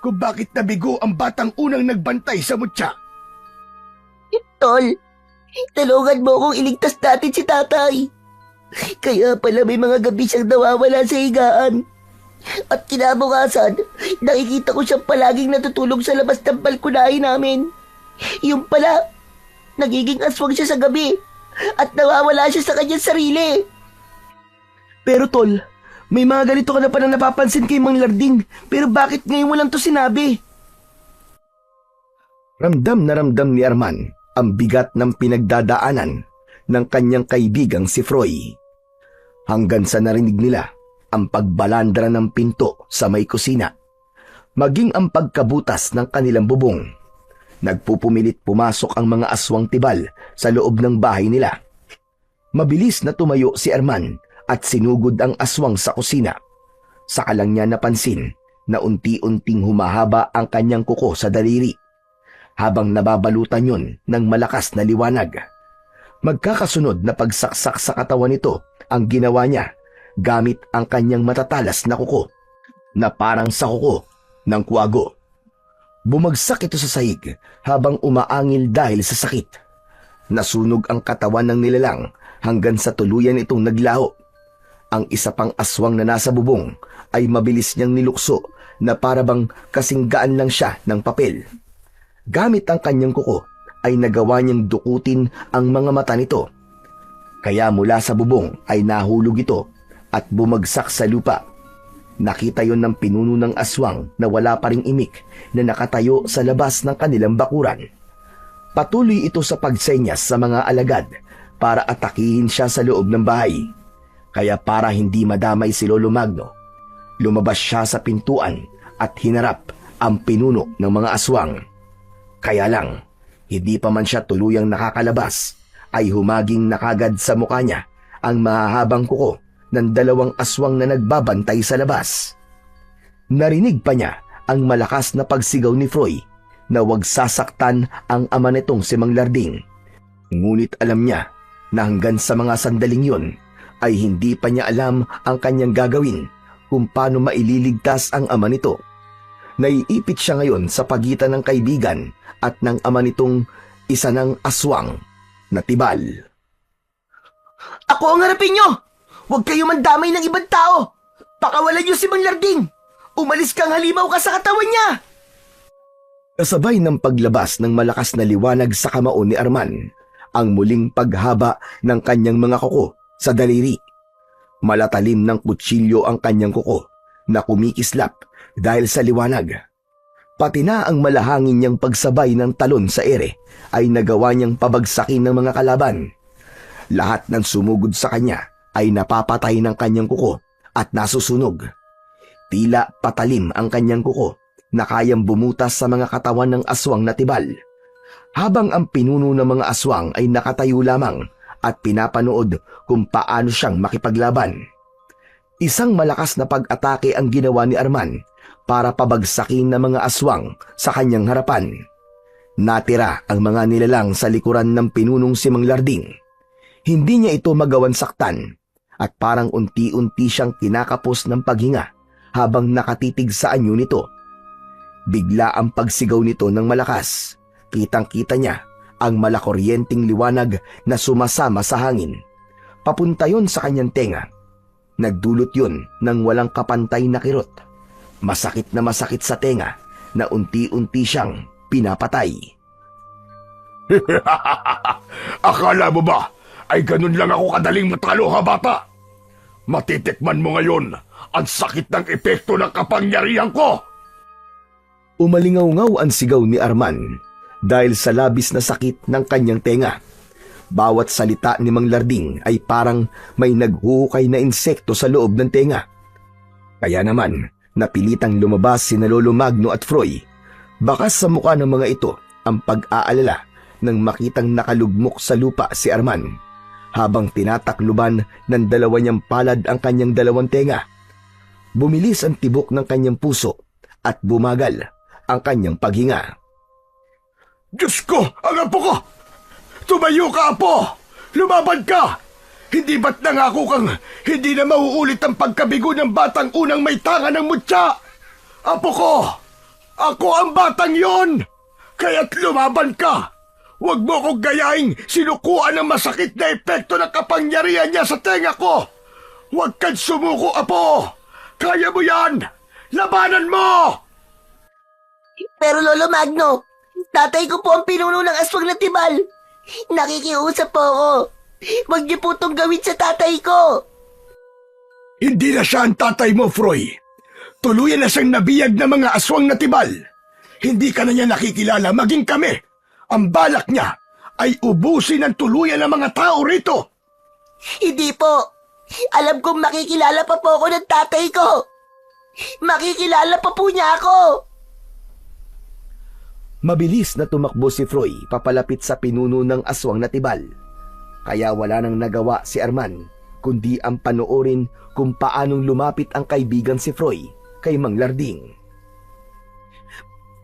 kung bakit nabigo ang batang unang nagbantay sa mutya. Tol, tulungan mo akong iligtas natin si tatay. Kaya pala may mga gabi siyang nawawala sa higaan. At kinabukasan, nakikita ko siyang palaging natutulog sa labas ng balkonahe namin. Yung pala, nagiging aswang siya sa gabi at nawawala siya sa kanyang sarili. Pero tol, may mga ganito ka na pa na napapansin kay Mang Larding, pero bakit ngayon mo lang to sinabi? Ramdam na ramdam ni Arman ang bigat ng pinagdadaanan ng kanyang kaibigang si Froy. Hanggang sa narinig nila ang pagbalandra ng pinto sa may kusina, maging ang pagkabutas ng kanilang bubong. Nagpupumilit pumasok ang mga aswang tibal sa loob ng bahay nila. Mabilis na tumayo si Arman at sinugod ang aswang sa kusina. Saka lang niya napansin na unti-unting humahaba ang kanyang kuko sa daliri, habang nababalutan yun ng malakas na liwanag. Magkakasunod na pagsaksak sa katawan nito ang ginawa niya gamit ang kanyang matatalas na kuko na parang sa kuko ng kuwago. Bumagsak ito sa sahig habang umaangil dahil sa sakit. Nasunog ang katawan ng nilalang hanggang sa tuluyan itong naglaho. Ang isa pang aswang na nasa bubong ay mabilis niyang nilukso na parabang kasinggaan lang siya ng papel. Gamit ang kanyang kuko ay nagawa niyang dukutin ang mga mata nito. Kaya mula sa bubong ay nahulog ito at bumagsak sa lupa. Nakita yon ng pinuno ng aswang na wala pa ring imik na nakatayo sa labas ng kanilang bakuran. Patuloy ito sa pagsenyas sa mga alagad para atakihin siya sa loob ng bahay. Kaya para hindi madamay si Lolo Magno, lumabas siya sa pintuan at hinarap ang pinuno ng mga aswang. Kaya lang, hindi pa man siya tuluyang nakakalabas, ay humaging nakagad sa mukha niya ang mahahabang kuko ng dalawang aswang na nagbabantay sa labas. Narinig pa niya ang malakas na pagsigaw ni Froy na huwag sasaktan ang ama nitong si Mang Larding. Ngunit alam niya na hanggang sa mga sandaling yon ay hindi pa niya alam ang kanyang gagawin kung paano maililigtas ang ama nito. Naiipit siya ngayon sa pagitan ng kaibigan at ng ama nitong isa ng aswang na tibal. Ako ang harapin nyo! Huwag kayo mandamay ng ibang tao! Pakawalan nyo si Mang Larding! Umalis kang halimaw ka sa katawan niya! Kasabay ng paglabas ng malakas na liwanag sa kamao ni Arman, ang muling paghaba ng kanyang mga kuko sa daliri. Malatalim ng kutsilyo ang kanyang kuko na kumikislap dahil sa liwanag. Pati na ang malahangin niyang pagsabay ng talon sa ere ay nagawa niyang pabagsakin ng mga kalaban. Lahat ng sumugod sa kanya ay napapatay ng kanyang kuko at nasusunog. Tila patalim ang kanyang kuko na kayang bumutas sa mga katawan ng aswang na tibal. Habang ang pinuno ng mga aswang ay nakatayo lamang at pinapanood kung paano siyang makipaglaban. Isang malakas na pag-atake ang ginawa ni Arman para pabagsakin ng mga aswang sa kanyang harapan. Natira ang mga nilalang sa likuran ng pinunong si Mang Larding. Hindi niya ito magawan saktan at parang unti-unti siyang kinakapos ng paghinga habang nakatitig sa anyo nito. Bigla ang pagsigaw nito ng malakas. Kitang-kita niya ang malakuryenteng liwanag na sumasama sa hangin. Papunta yon sa kanyang tenga. Nagdulot yun ng walang kapantay na kirot. Masakit na masakit sa tenga na unti-unti siyang pinapatay. Akala mo ba ay ganun lang ako kadaling matalo, ha bata? Matitikman mo ngayon ang sakit ng epekto ng kapangyarihan ko! Umalingaw-ngaw ang sigaw ni Arman dahil sa labis na sakit ng kanyang tenga. Bawat salita ni Mang Larding ay parang may naghuhukay na insekto sa loob ng tenga. Kaya naman, napilitang lumabas sina Lolo Magno at Froy. Bakas sa mukha ng mga ito ang pag-aalala nang makitang nakalugmok sa lupa si Arman, habang tinatakluban ng dalawa niyang palad ang kanyang dalawang tenga. Bumilis ang tibok ng kanyang puso at bumagal ang kanyang paghinga. Diyos ko! Ang apo ko! Tumayo ka, apo! Lumaban ka! Hindi ba't nangako kang hindi na mauulit ang pagkabigo ng batang unang may tanga ng mutya? Apo ko! Ako ang batang yon! Kaya't lumaban ka! Huwag mo kong gayaing sinukuan ng masakit na epekto ng kapangyarihan niya sa tenga ko! Huwag kang sumuko, apo! Kaya mo yan! Labanan mo! Pero Lolo Magno, tatay ko po ang pinuno ng aswang na tibal. Nakikiusap po ako. Huwag niyo po itong gawin sa tatay ko. Hindi na siya ang tatay mo, Froy. Tuluyan na siyang nabiyag ng mga aswang na tibal. Hindi ka na niya nakikilala, maging kami. Ang balak niya ay ubusin ng tuluyan ng mga tao rito. Hindi po. Alam kong makikilala pa po ako ng tatay ko. Makikilala pa po niya ako. Mabilis na tumakbo si Froy papalapit sa pinuno ng aswang na tibal. Kaya wala nang nagawa si Arman kundi ang panoorin kung paanong lumapit ang kaibigan si Froy kay Mang Larding.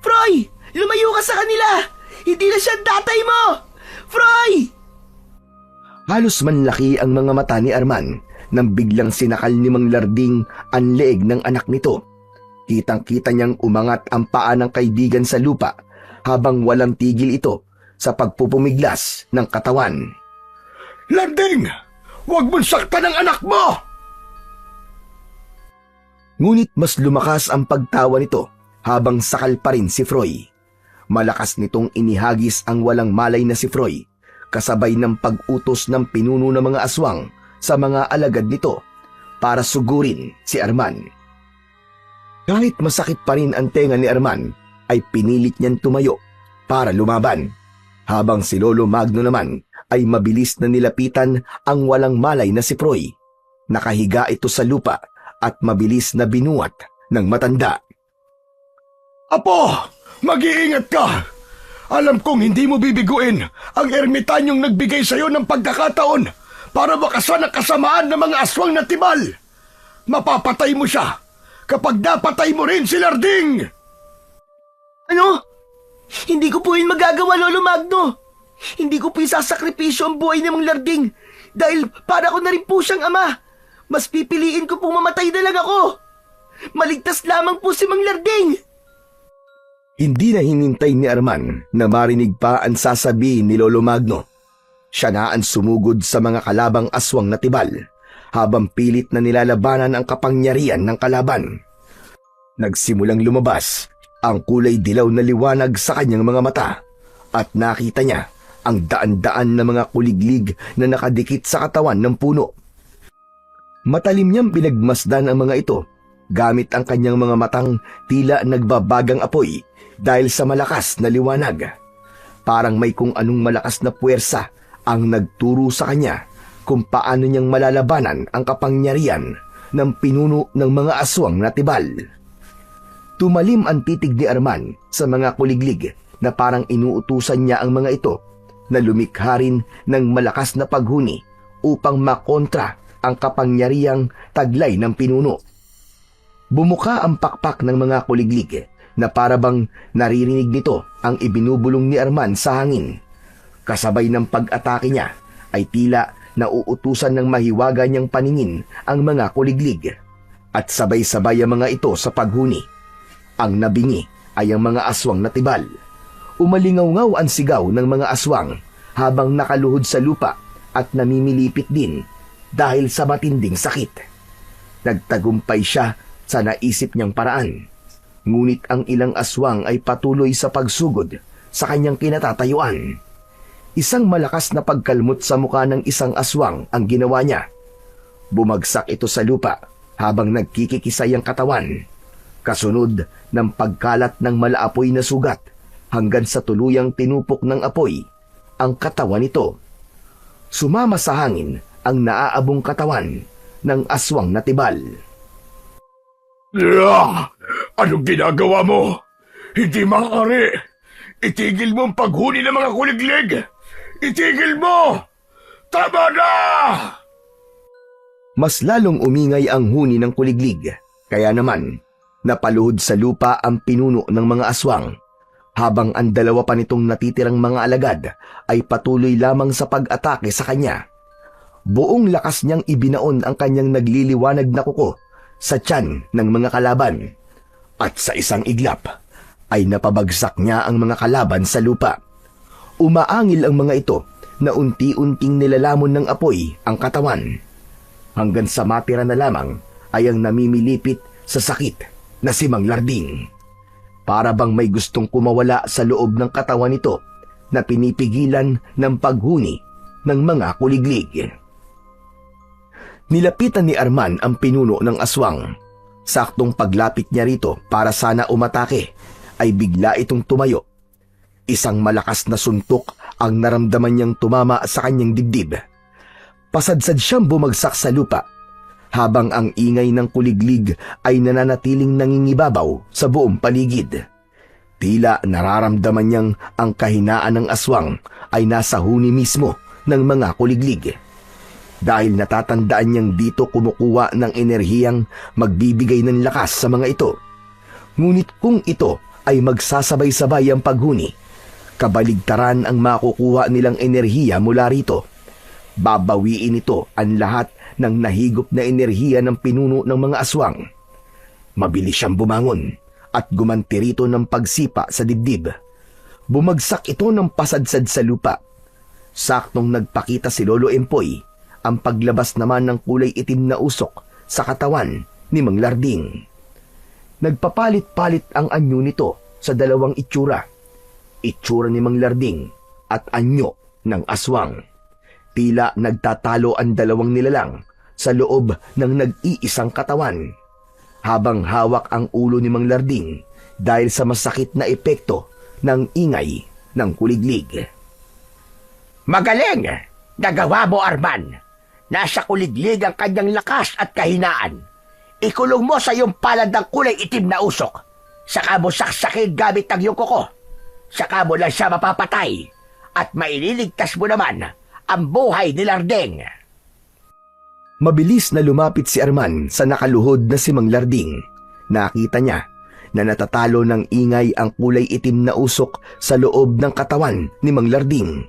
Froy! Lumayo ka sa kanila! Hindi na siya ang tatay mo! Froy! Halos manlaki ang mga mata ni Arman nang biglang sinakal ni Mang Larding ang leeg ng anak nito. Kitang-kita niyang umangat ang paa ng kaibigan sa lupa habang walang tigil ito sa pagpupumiglas ng katawan. Larding! Huwag mong saktan ang anak mo! Ngunit mas lumakas ang pagtawa nito habang sakal pa rin si Froy. Malakas nitong inihagis ang walang malay na si Froy, kasabay ng pag-utos ng pinuno ng mga aswang sa mga alagad nito para sugurin si Arman. Kahit masakit pa rin ang tenga ni Arman, ay pinilit niyang tumayo para lumaban, habang si Lolo Magno naman ay mabilis na nilapitan ang walang malay na si Froy. Nakahiga ito sa lupa at mabilis na binuhat ng matanda. Apo! Mag-iingat ka! Alam kong hindi mo bibiguin ang ermitanyong nagbigay sa'yo ng pagkakataon para bakasan ang kasamaan ng mga aswang na tibal. Mapapatay mo siya kapag napatay mo rin si Larding! Ano? Hindi ko po yun magagawa, Lolo Magno. Hindi ko po isasakripisyo ang buhay ni Mang Larding dahil para ko na rin po siyang ama. Mas pipiliin ko pong mamatay na lang ako. Maligtas lamang po si Mang Larding. Hindi na hinintay ni Arman na marinig pa ang sasabihin ni Lolo Magno. Siya na ang sumugod sa mga kalabang aswang na tibal habang pilit na nilalabanan ang kapangyarihan ng kalaban. Nagsimulang lumabas ang kulay dilaw na liwanag sa kanyang mga mata at nakita niya ang daan-daan na mga kuliglig na nakadikit sa katawan ng puno. Matalim niyang pinagmasdan ang mga ito gamit ang kanyang mga matang tila nagbabagang apoy dahil sa malakas na liwanag. Parang may kung anong malakas na puwersa ang nagturo sa kanya kung paano niyang malalabanan ang kapangyarihan ng pinuno ng mga aswang na tibal. Tumalim ang titig ni Arman sa mga kuliglig na parang inuutusan niya ang mga ito na lumikha rin ng malakas na paghuni upang makontra ang kapangyarihang taglay ng pinuno. Bumuka ang pakpak ng mga kuliglig na parabang naririnig nito ang ibinubulong ni Arman sa hangin. Kasabay ng pag-atake niya ay tila nauutusan ng mahiwaga niyang paningin ang mga kuliglig at sabay-sabay ang mga ito sa paghuni. Ang nabingi ay ang mga aswang na tibal. Umalingaw-ngaw ang sigaw ng mga aswang habang nakaluhod sa lupa at namimilipit din dahil sa matinding sakit. Nagtagumpay siya sa naisip niyang paraan. Ngunit ang ilang aswang ay patuloy sa pagsugod sa kanyang kinatatayuan. Isang malakas na pagkalmot sa mukha ng isang aswang ang ginawa niya. Bumagsak ito sa lupa habang nagkikikisay ang katawan. Kasunod ng pagkalat ng malaapoy na sugat hanggang sa tuluyang tinupok ng apoy ang katawan nito. Sumama sa hangin ang naaabong katawan ng aswang na tibal. Anong ginagawa mo? Hindi maaari. Itigil mo ang paghuni ng mga kuliglig. Itigil mo! Tama na! Mas lalong umingay ang huni ng kuliglig. Kaya naman, napaluhod sa lupa ang pinuno ng mga aswang. Habang ang dalawa pa nitong natitirang mga alagad ay patuloy lamang sa pag-atake sa kanya. Buong lakas niyang ibinaon ang kanyang nagliliwanag na kuko sa tiyan ng mga kalaban. At sa isang iglap ay napabagsak niya ang mga kalaban sa lupa. Umaangil ang mga ito na unti-unting nilalamon ng apoy ang katawan. Hanggang sa matira na lamang ay ang namimilipit sa sakit na si Mang Larding. Para bang may gustong kumawala sa loob ng katawan nito na pinipigilan ng paghuni ng mga kuliglig. Nilapitan ni Arman ang pinuno ng aswang. Saktong paglapit niya rito para sana umatake ay bigla itong tumayo. Isang malakas na suntok ang naramdaman niyang tumama sa kanyang dibdib. Pasadsad siyang bumagsak sa lupa habang ang ingay ng kuliglig ay nananatiling nangingibabaw sa buong paligid. Tila nararamdaman niyang ang kahinaan ng aswang ay nasa huni mismo ng mga kuliglig. Dahil natatandaan niyang dito kumukuha ng enerhiyang magbibigay ng lakas sa mga ito. Ngunit kung ito ay magsasabay-sabay ang paghuni, kabaligtaran ang makukuha nilang enerhiya mula rito. Babawiin ito ang lahat ng nahigop na enerhiya ng pinuno ng mga aswang. Mabilis siyang bumangon at gumanti rito ng pagsipa sa dibdib. Bumagsak ito ng pasadsad sa lupa. Saktong nagpakita si Lolo Empoy ang paglabas naman ng kulay itim na usok sa katawan ni Mang Larding. Nagpapalit-palit ang anyo nito sa dalawang itsura. Itsura ni Mang Larding at anyo ng aswang. Tila nagtatalo ang dalawang nilalang sa loob ng nag-iisang katawan. Habang hawak ang ulo ni Mang Larding dahil sa masakit na epekto ng ingay ng kuliglig. Magaling! Nagawa mo, Arman! Nasa kuliglig ang kanyang lakas at kahinaan. Ikulong mo sa iyong palad ng kulay itim na usok. Saka mo saksakin gamit ang iyong kuko. Saka mo lang siya mapapatay. At maililigtas mo naman ang buhay ni Larding. Mabilis na lumapit si Arman sa nakaluhod na si Mang Larding. Nakita niya na natatalo ng ingay ang kulay itim na usok sa loob ng katawan ni Mang Larding.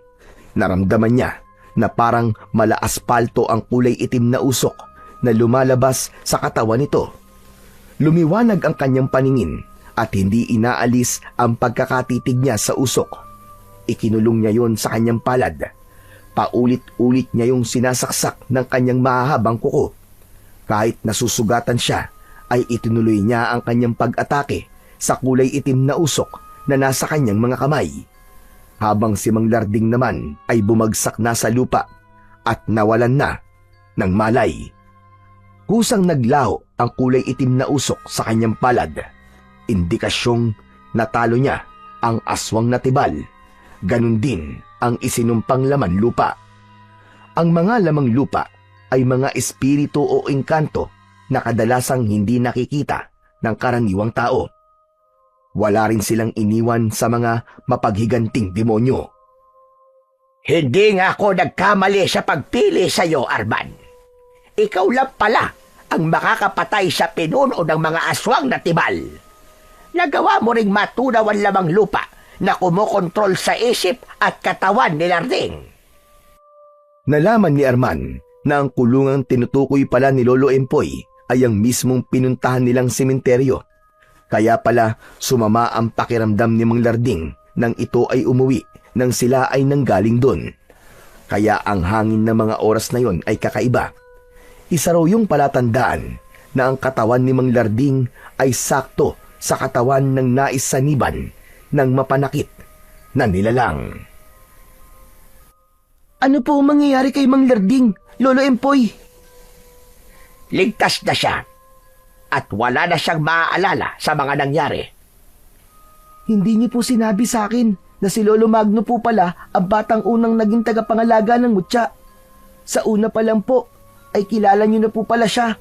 Naramdaman niya na parang mala-aspalto ang kulay itim na usok na lumalabas sa katawan nito. Lumiwanag ang kanyang paningin at hindi inaalis ang pagkakatitig niya sa usok. Ikinulong niya yon sa kanyang palad. Paulit-ulit niya yung sinasaksak ng kanyang mahahabang kuko. Kahit nasusugatan siya, ay itinuloy niya ang kanyang pag-atake sa kulay itim na usok na nasa kanyang mga kamay. Habang si Mang Larding naman ay bumagsak na sa lupa at nawalan na ng malay. Kusang naglaho ang kulay itim na usok sa kanyang palad. Indikasyong natalo niya ang aswang na tibal. Ganun din ang isinumpang laman lupa. Ang mga lamang lupa ay mga espiritu o engkanto na kadalasang hindi nakikita ng karaniwang tao. Wala rin silang iniwan sa mga mapaghiganting demonyo. Hindi nga ako nagkamali sa pagpili sa iyo, Arman. Ikaw lang pala ang makakapatay sa pinuno ng mga aswang na tibal. Nagawa mo ring matunaw ang lamang lupa na kumokontrol sa isip at katawan ni Larding. Nalaman ni Arman na ang kulungang tinutukoy pala ni Lolo Empoy ay ang mismong pinuntahan nilang sementeryo. Kaya pala sumama ang pakiramdam ni Mang Larding nang ito ay umuwi nang sila ay nanggaling doon. Kaya ang hangin ng mga oras na yon ay kakaiba. Isa raw yung palatandaan na ang katawan ni Mang Larding ay sakto sa katawan ng nais saniban ng mapanakit na nilalang. Ano po ang mangyayari kay Mang Larding, Lolo Empoy? Ligtas na siya at wala na siyang maaalala sa mga nangyari. Hindi niyo po sinabi sa akin na si Lolo Magno po pala ang batang unang naging tagapangalaga ng mutya. Sa una pa lang po, ay kilala niyo na po pala siya.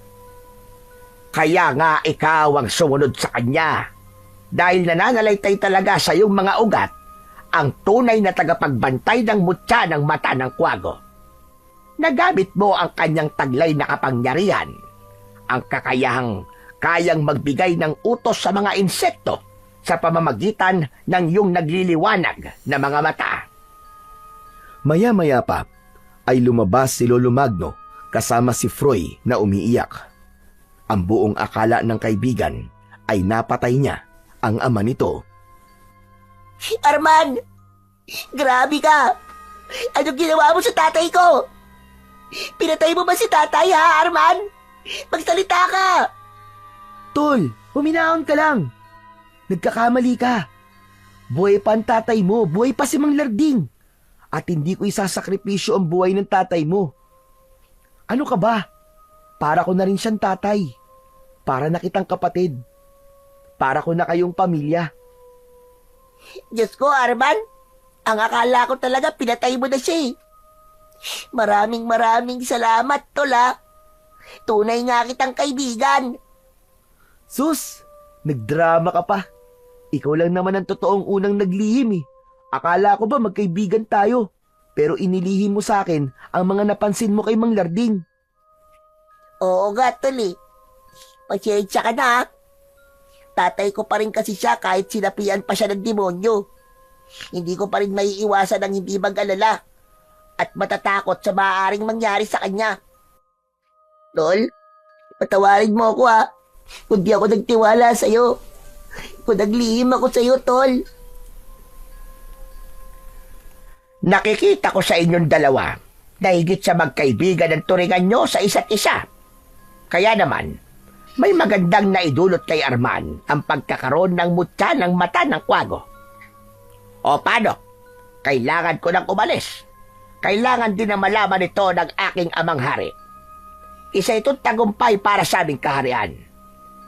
Kaya nga ikaw ang sumunod sa kanya. Dahil nananalaytay talaga sa iyong mga ugat ang tunay na tagapagbantay ng mutya ng mata ng kwago. Nagamit mo ang kanyang taglay na kapangyarihan, ang kakayahang kayang magbigay ng utos sa mga insekto sa pamamagitan ng iyong nagliliwanag na mga mata. Maya-maya pa ay lumabas si Lolo Magno kasama si Froy na umiiyak. Ang buong akala ng kaibigan ay napatay niya ang ama nito. Arman! Grabe ka! Anong ginawa mo sa tatay ko? Pinatay mo ba si tatay, ha, Arman? Magsalita ka! Tol, huminahon ka lang. Nagkakamali ka. Buhay pa ang tatay mo, buhay pa si Mang Larding. At hindi ko isasakripisyo ang buhay ng tatay mo. Ano ka ba? Para ko na rin siyang tatay. Para na kitang kapatid. Para ko na kayong pamilya. Diyos ko, Arman. Ang akala ko talaga pinatay mo na siya, eh. Maraming salamat, tol, ha. Tunay nga kitang kaibigan. Sus, nagdrama ka pa. Ikaw lang naman ang totoong unang naglihim, eh. Akala ko ba magkaibigan tayo? Pero inilihim mo sa akin ang mga napansin mo kay Mang Larding. Oo nga, tol, eh. Pasensya ka na, ha. Tatay ko pa rin kasi siya kahit sinapian pa siya ng demonyo. Hindi ko pa rin maiiwasan ang hindi mag-alala at matatakot sa maaaring mangyari sa kanya. Tol, patawarin mo ako, ha. Kung di ako nagtiwala sa'yo. Kung naglihim ako sa'yo, tol. Nakikita ko sa inyong dalawa na higit sa magkaibigan ang turingan nyo sa isa't isa. Kaya naman, may magandang naidulot kay Arman ang pagkakaroon ng mutya ng mata ng kwago. O paano? Kailangan ko nang umalis. Kailangan din na malaman ito ng aking amang hari. Isa itong tagumpay para sa aming kaharian.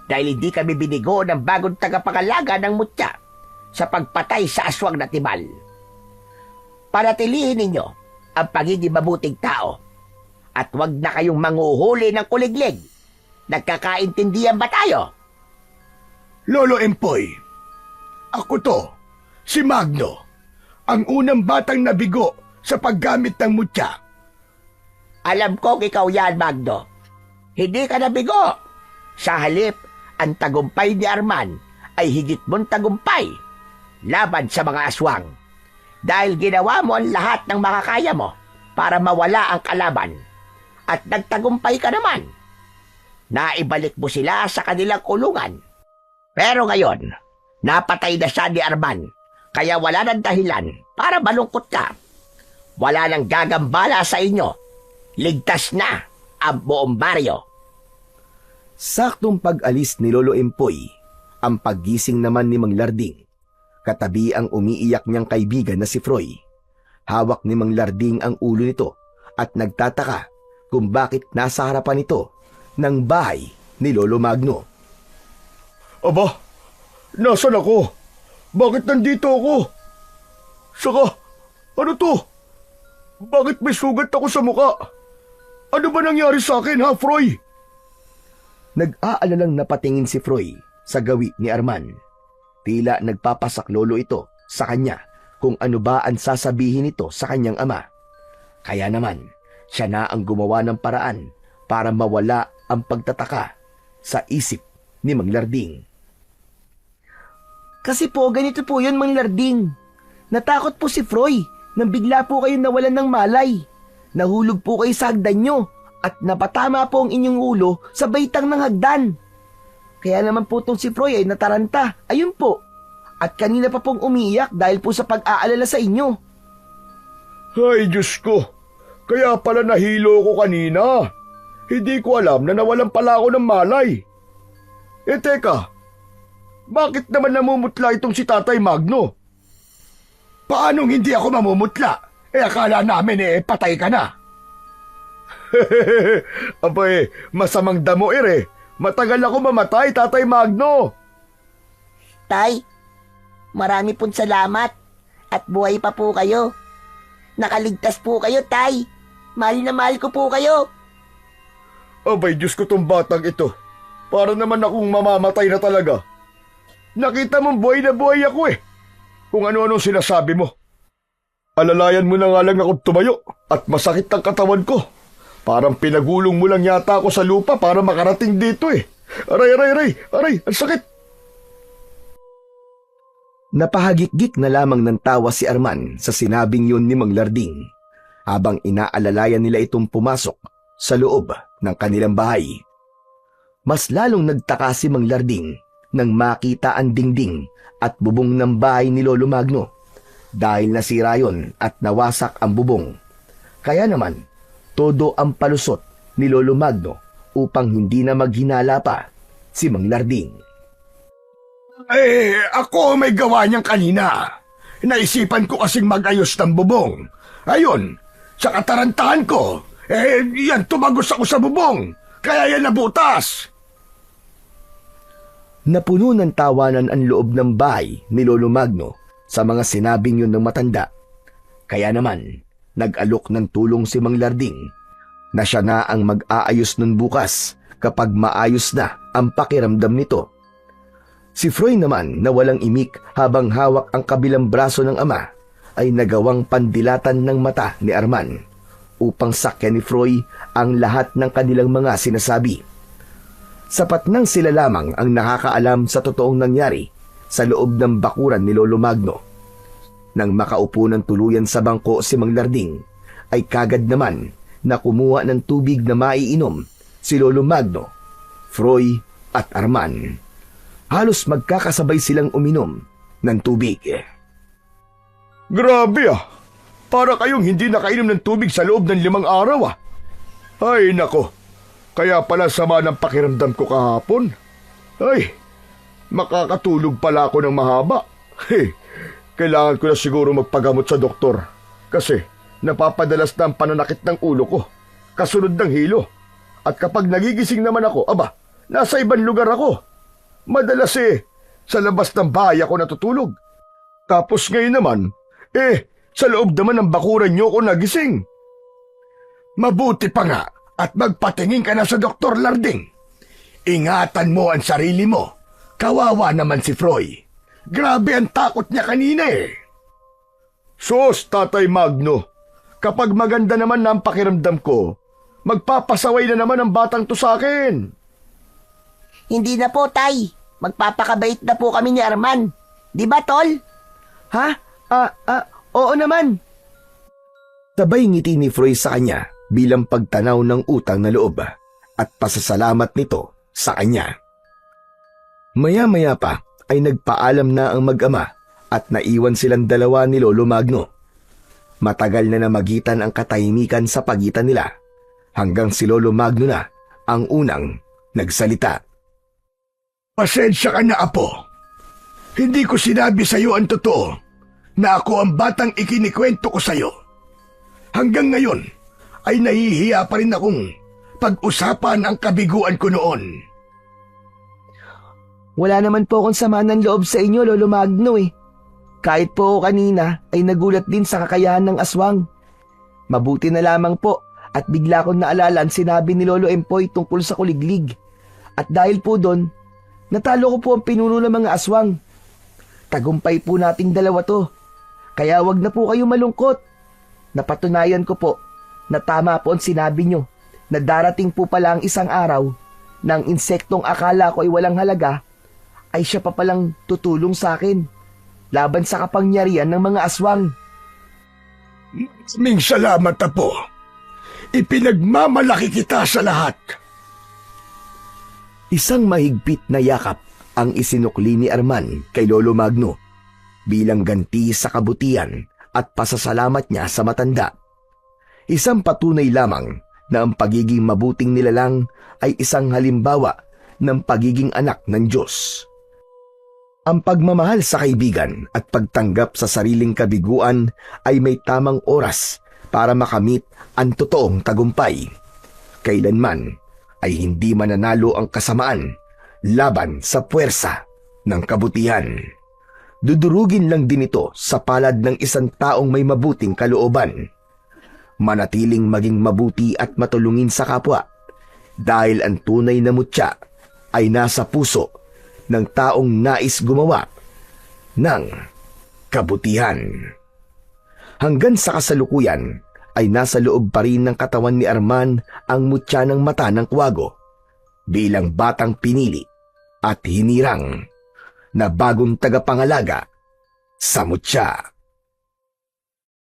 Dahil hindi kami binigo ng bagong tagapangalaga ng mutya sa pagpatay sa aswang na tibal. Panatilihin ninyo ang pagiging mabuting tao at huwag na kayong manguhuli ng kuliglig. Nagkakaintindihan ba tayo? Lolo Empoy, ako to, si Magno, ang unang batang nabigo sa paggamit ng mutya. Alam kong ikaw yan, Magno. Hindi ka nabigo. Sa halip, ang tagumpay ni Arman ay higit mong tagumpay laban sa mga aswang. Dahil ginawa mo ang lahat ng makakaya mo para mawala ang kalaban. At nagtagumpay ka naman. Naibalik mo sila sa kanilang kulungan. Pero ngayon, Napatay na siya ni Arman, kaya wala nang dahilan para malungkot ka. Wala nang gagambala sa inyo. Ligtas na ang buong baryo. Saktong pag-alis ni Lolo Empoy, ang paggising naman ni Mang Larding. Katabi ang umiiyak niyang kaibigan na si Froy. Hawak ni Mang Larding ang ulo nito at nagtataka kung bakit nasa harapan nito ng bahay ni Lolo Magno. Aba, nasan ako? Bakit nandito ako? Saka, ano to? Bakit may sugat ako sa muka? Ano ba nangyari sa akin, ha, Froy? Nag-aalalang napatingin si Froy sa gawi ni Arman. Tila nagpapasaklolo ito sa kanya kung ano ba ang sasabihin nito sa kanyang ama. Kaya naman, siya na ang gumawa ng paraan para mawala ang pagtataka sa isip ni Mang Larding. Kasi po, ganito po yun, Mang Larding. Natakot po si Froy nang bigla po kayo nawalan ng malay. Nahulog po kayo sa hagdan nyo at napatama po ang inyong ulo sa baitang ng hagdan. Kaya naman po itong si Froy ay nataranta. Ayun po. At kanina pa pong umiiyak dahil po sa pag-aalala sa inyo. Ay, Diyos ko. Kaya pala nahilo ko kanina. Hindi ko alam na nawalan pala ako ng malay. Teka. Bakit naman namumutla itong si Tatay Magno? Paanong hindi ako mamumutla? Akala namin patay ka na. Abay, masamang damo Matagal ako mamatay, Tatay Magno. Tay, marami pong salamat at buhay pa po kayo. Nakaligtas po kayo, Tay. Mahal na mahal ko po kayo. Abay, Diyos ko tong batang ito. Para naman akong mamamatay na talaga. Nakita mong buhay na buhay ako Kung ano-anong sinasabi mo. Alalayan mo na nga lang ako tumayo at masakit ang katawan ko. Parang pinagulong mo lang yata ako sa lupa para makarating dito Aray, ang sakit. Napahagik-gik na lamang ng tawa si Arman sa sinabing yun ni Mang Larding habang inaalalayan nila itong pumasok sa loob ng kanilang bahay. Mas lalong nagtaka si Mang Larding nang makita ang dingding at bubong ng bahay ni Lolo Magno dahil nasira yun at nawasak ang bubong. Kaya naman, todo ang palusot ni Lolo Magno upang hindi na maghinala pa si Mang Larding. Ako may gawa niyang kanina. Naisipan ko kasing mag-ayos ng bubong. Ayun, sa katarantahan ko, yan tumagos ako sa bubong. Kaya yan nabutas. Napuno ng tawanan ang loob ng bahay ni Lolo Magno sa mga sinabing yun ng matanda. Kaya naman, nag-alok ng tulong si Mang Larding na siya na ang mag-aayos nun bukas kapag maayos na ang pakiramdam nito. Si Froy naman na walang imik habang hawak ang kabilang braso ng ama ay nagawang pandilatan ng mata ni Arman upang sakyan ni Froy ang lahat ng kanilang mga sinasabi. Sapat nang sila lamang ang nakakaalam sa totoong nangyari sa loob ng bakuran ni Lolo Magno. Nang makaupo ng tuluyan sa bangko si Mang Larding, ay kagad naman na kumuha ng tubig na maiinom si Lolo Magno, Froy at Arman. Halos magkakasabay silang uminom ng tubig. Grabe Para kayong hindi nakainom ng tubig sa loob ng 5 araw Ay nako, kaya pala sama ng pakiramdam ko kahapon. Ay, makakatulog pala ako ng mahaba. Kailangan ko na siguro magpagamot sa doktor. Kasi napapadalas na ang pananakit ng ulo ko, kasunod ng hilo. At kapag nagigising naman ako, nasa ibang lugar ako. Madalas sa labas ng bahay ako natutulog. Tapos ngayon naman, sa loob naman ng bakuran niyo ako nagising. Mabuti pa nga at magpatingin ka na sa Dr. Larding. Ingatan mo ang sarili mo. Kawawa naman si Froy. Grabe ang takot niya kanina Sus, Tatay Magno. Kapag maganda naman na ang pakiramdam ko, magpapasaway na naman ang batang to sa akin. Hindi na po, Tay. Magpapakabait na po kami ni Arman. Di ba, Tol? Ha? Oo naman. Sabay ngiti ni Froy sa kanya bilang pagtanaw ng utang na loob at pasasalamat nito sa kanya. Maya-maya pa ay nagpaalam na ang mag-ama at naiwan silang dalawa ni Lolo Magno. Matagal na namagitan ang katahimikan sa pagitan nila hanggang si Lolo Magno na ang unang nagsalita. Pasensya ka na, Apo. Hindi ko sinabi sa iyo ang totoo na ako ang batang ikinikwento ko sa iyo. Hanggang ngayon ay nahihiya pa rin akong pag-usapan ang kabiguan ko noon. Wala naman po akong sama ng loob sa inyo, Lolo Magno eh. Kahit po ako kanina ay nagulat din sa kakayahan ng aswang. Mabuti na lamang po at bigla kong naalala ang sinabi ni Lolo Empoy tungkol sa kuliglig. At dahil po doon, natalo ko po ang pinuno ng mga aswang. Tagumpay po nating dalawa to. Kaya wag na po kayo malungkot. Napatunayan ko po na tama po ang sinabi nyo na darating po pala ang isang araw na ang insektong akala ko ay walang halaga ay siya pa palang tutulong sa akin laban sa kapangyarihan ng mga aswang. Maraming salamat, Apo. Ipinagmamalaki kita sa lahat. Isang mahigpit na yakap ang isinukli ni Arman kay Lolo Magno bilang ganti sa kabutihan at pasasalamat niya sa matanda. Isang patunay lamang na ang pagiging mabuting nilalang ay isang halimbawa ng pagiging anak ng Diyos. Ang pagmamahal sa kaibigan at pagtanggap sa sariling kabiguan ay may tamang oras para makamit ang totoong tagumpay. Kailanman ay hindi mananalo ang kasamaan laban sa puwersa ng kabutihan. Dudurugin lang din ito sa palad ng isang taong may mabuting kalooban. Manatiling maging mabuti at matulungin sa kapwa dahil ang tunay na mutya ay nasa puso ng taong nais gumawa ng kabutihan. Hanggang sa kasalukuyan ay nasa loob pa rin ng katawan ni Arman ang mutya ng mata ng kwago bilang batang pinili at hinirang na bagong tagapangalaga sa mutya.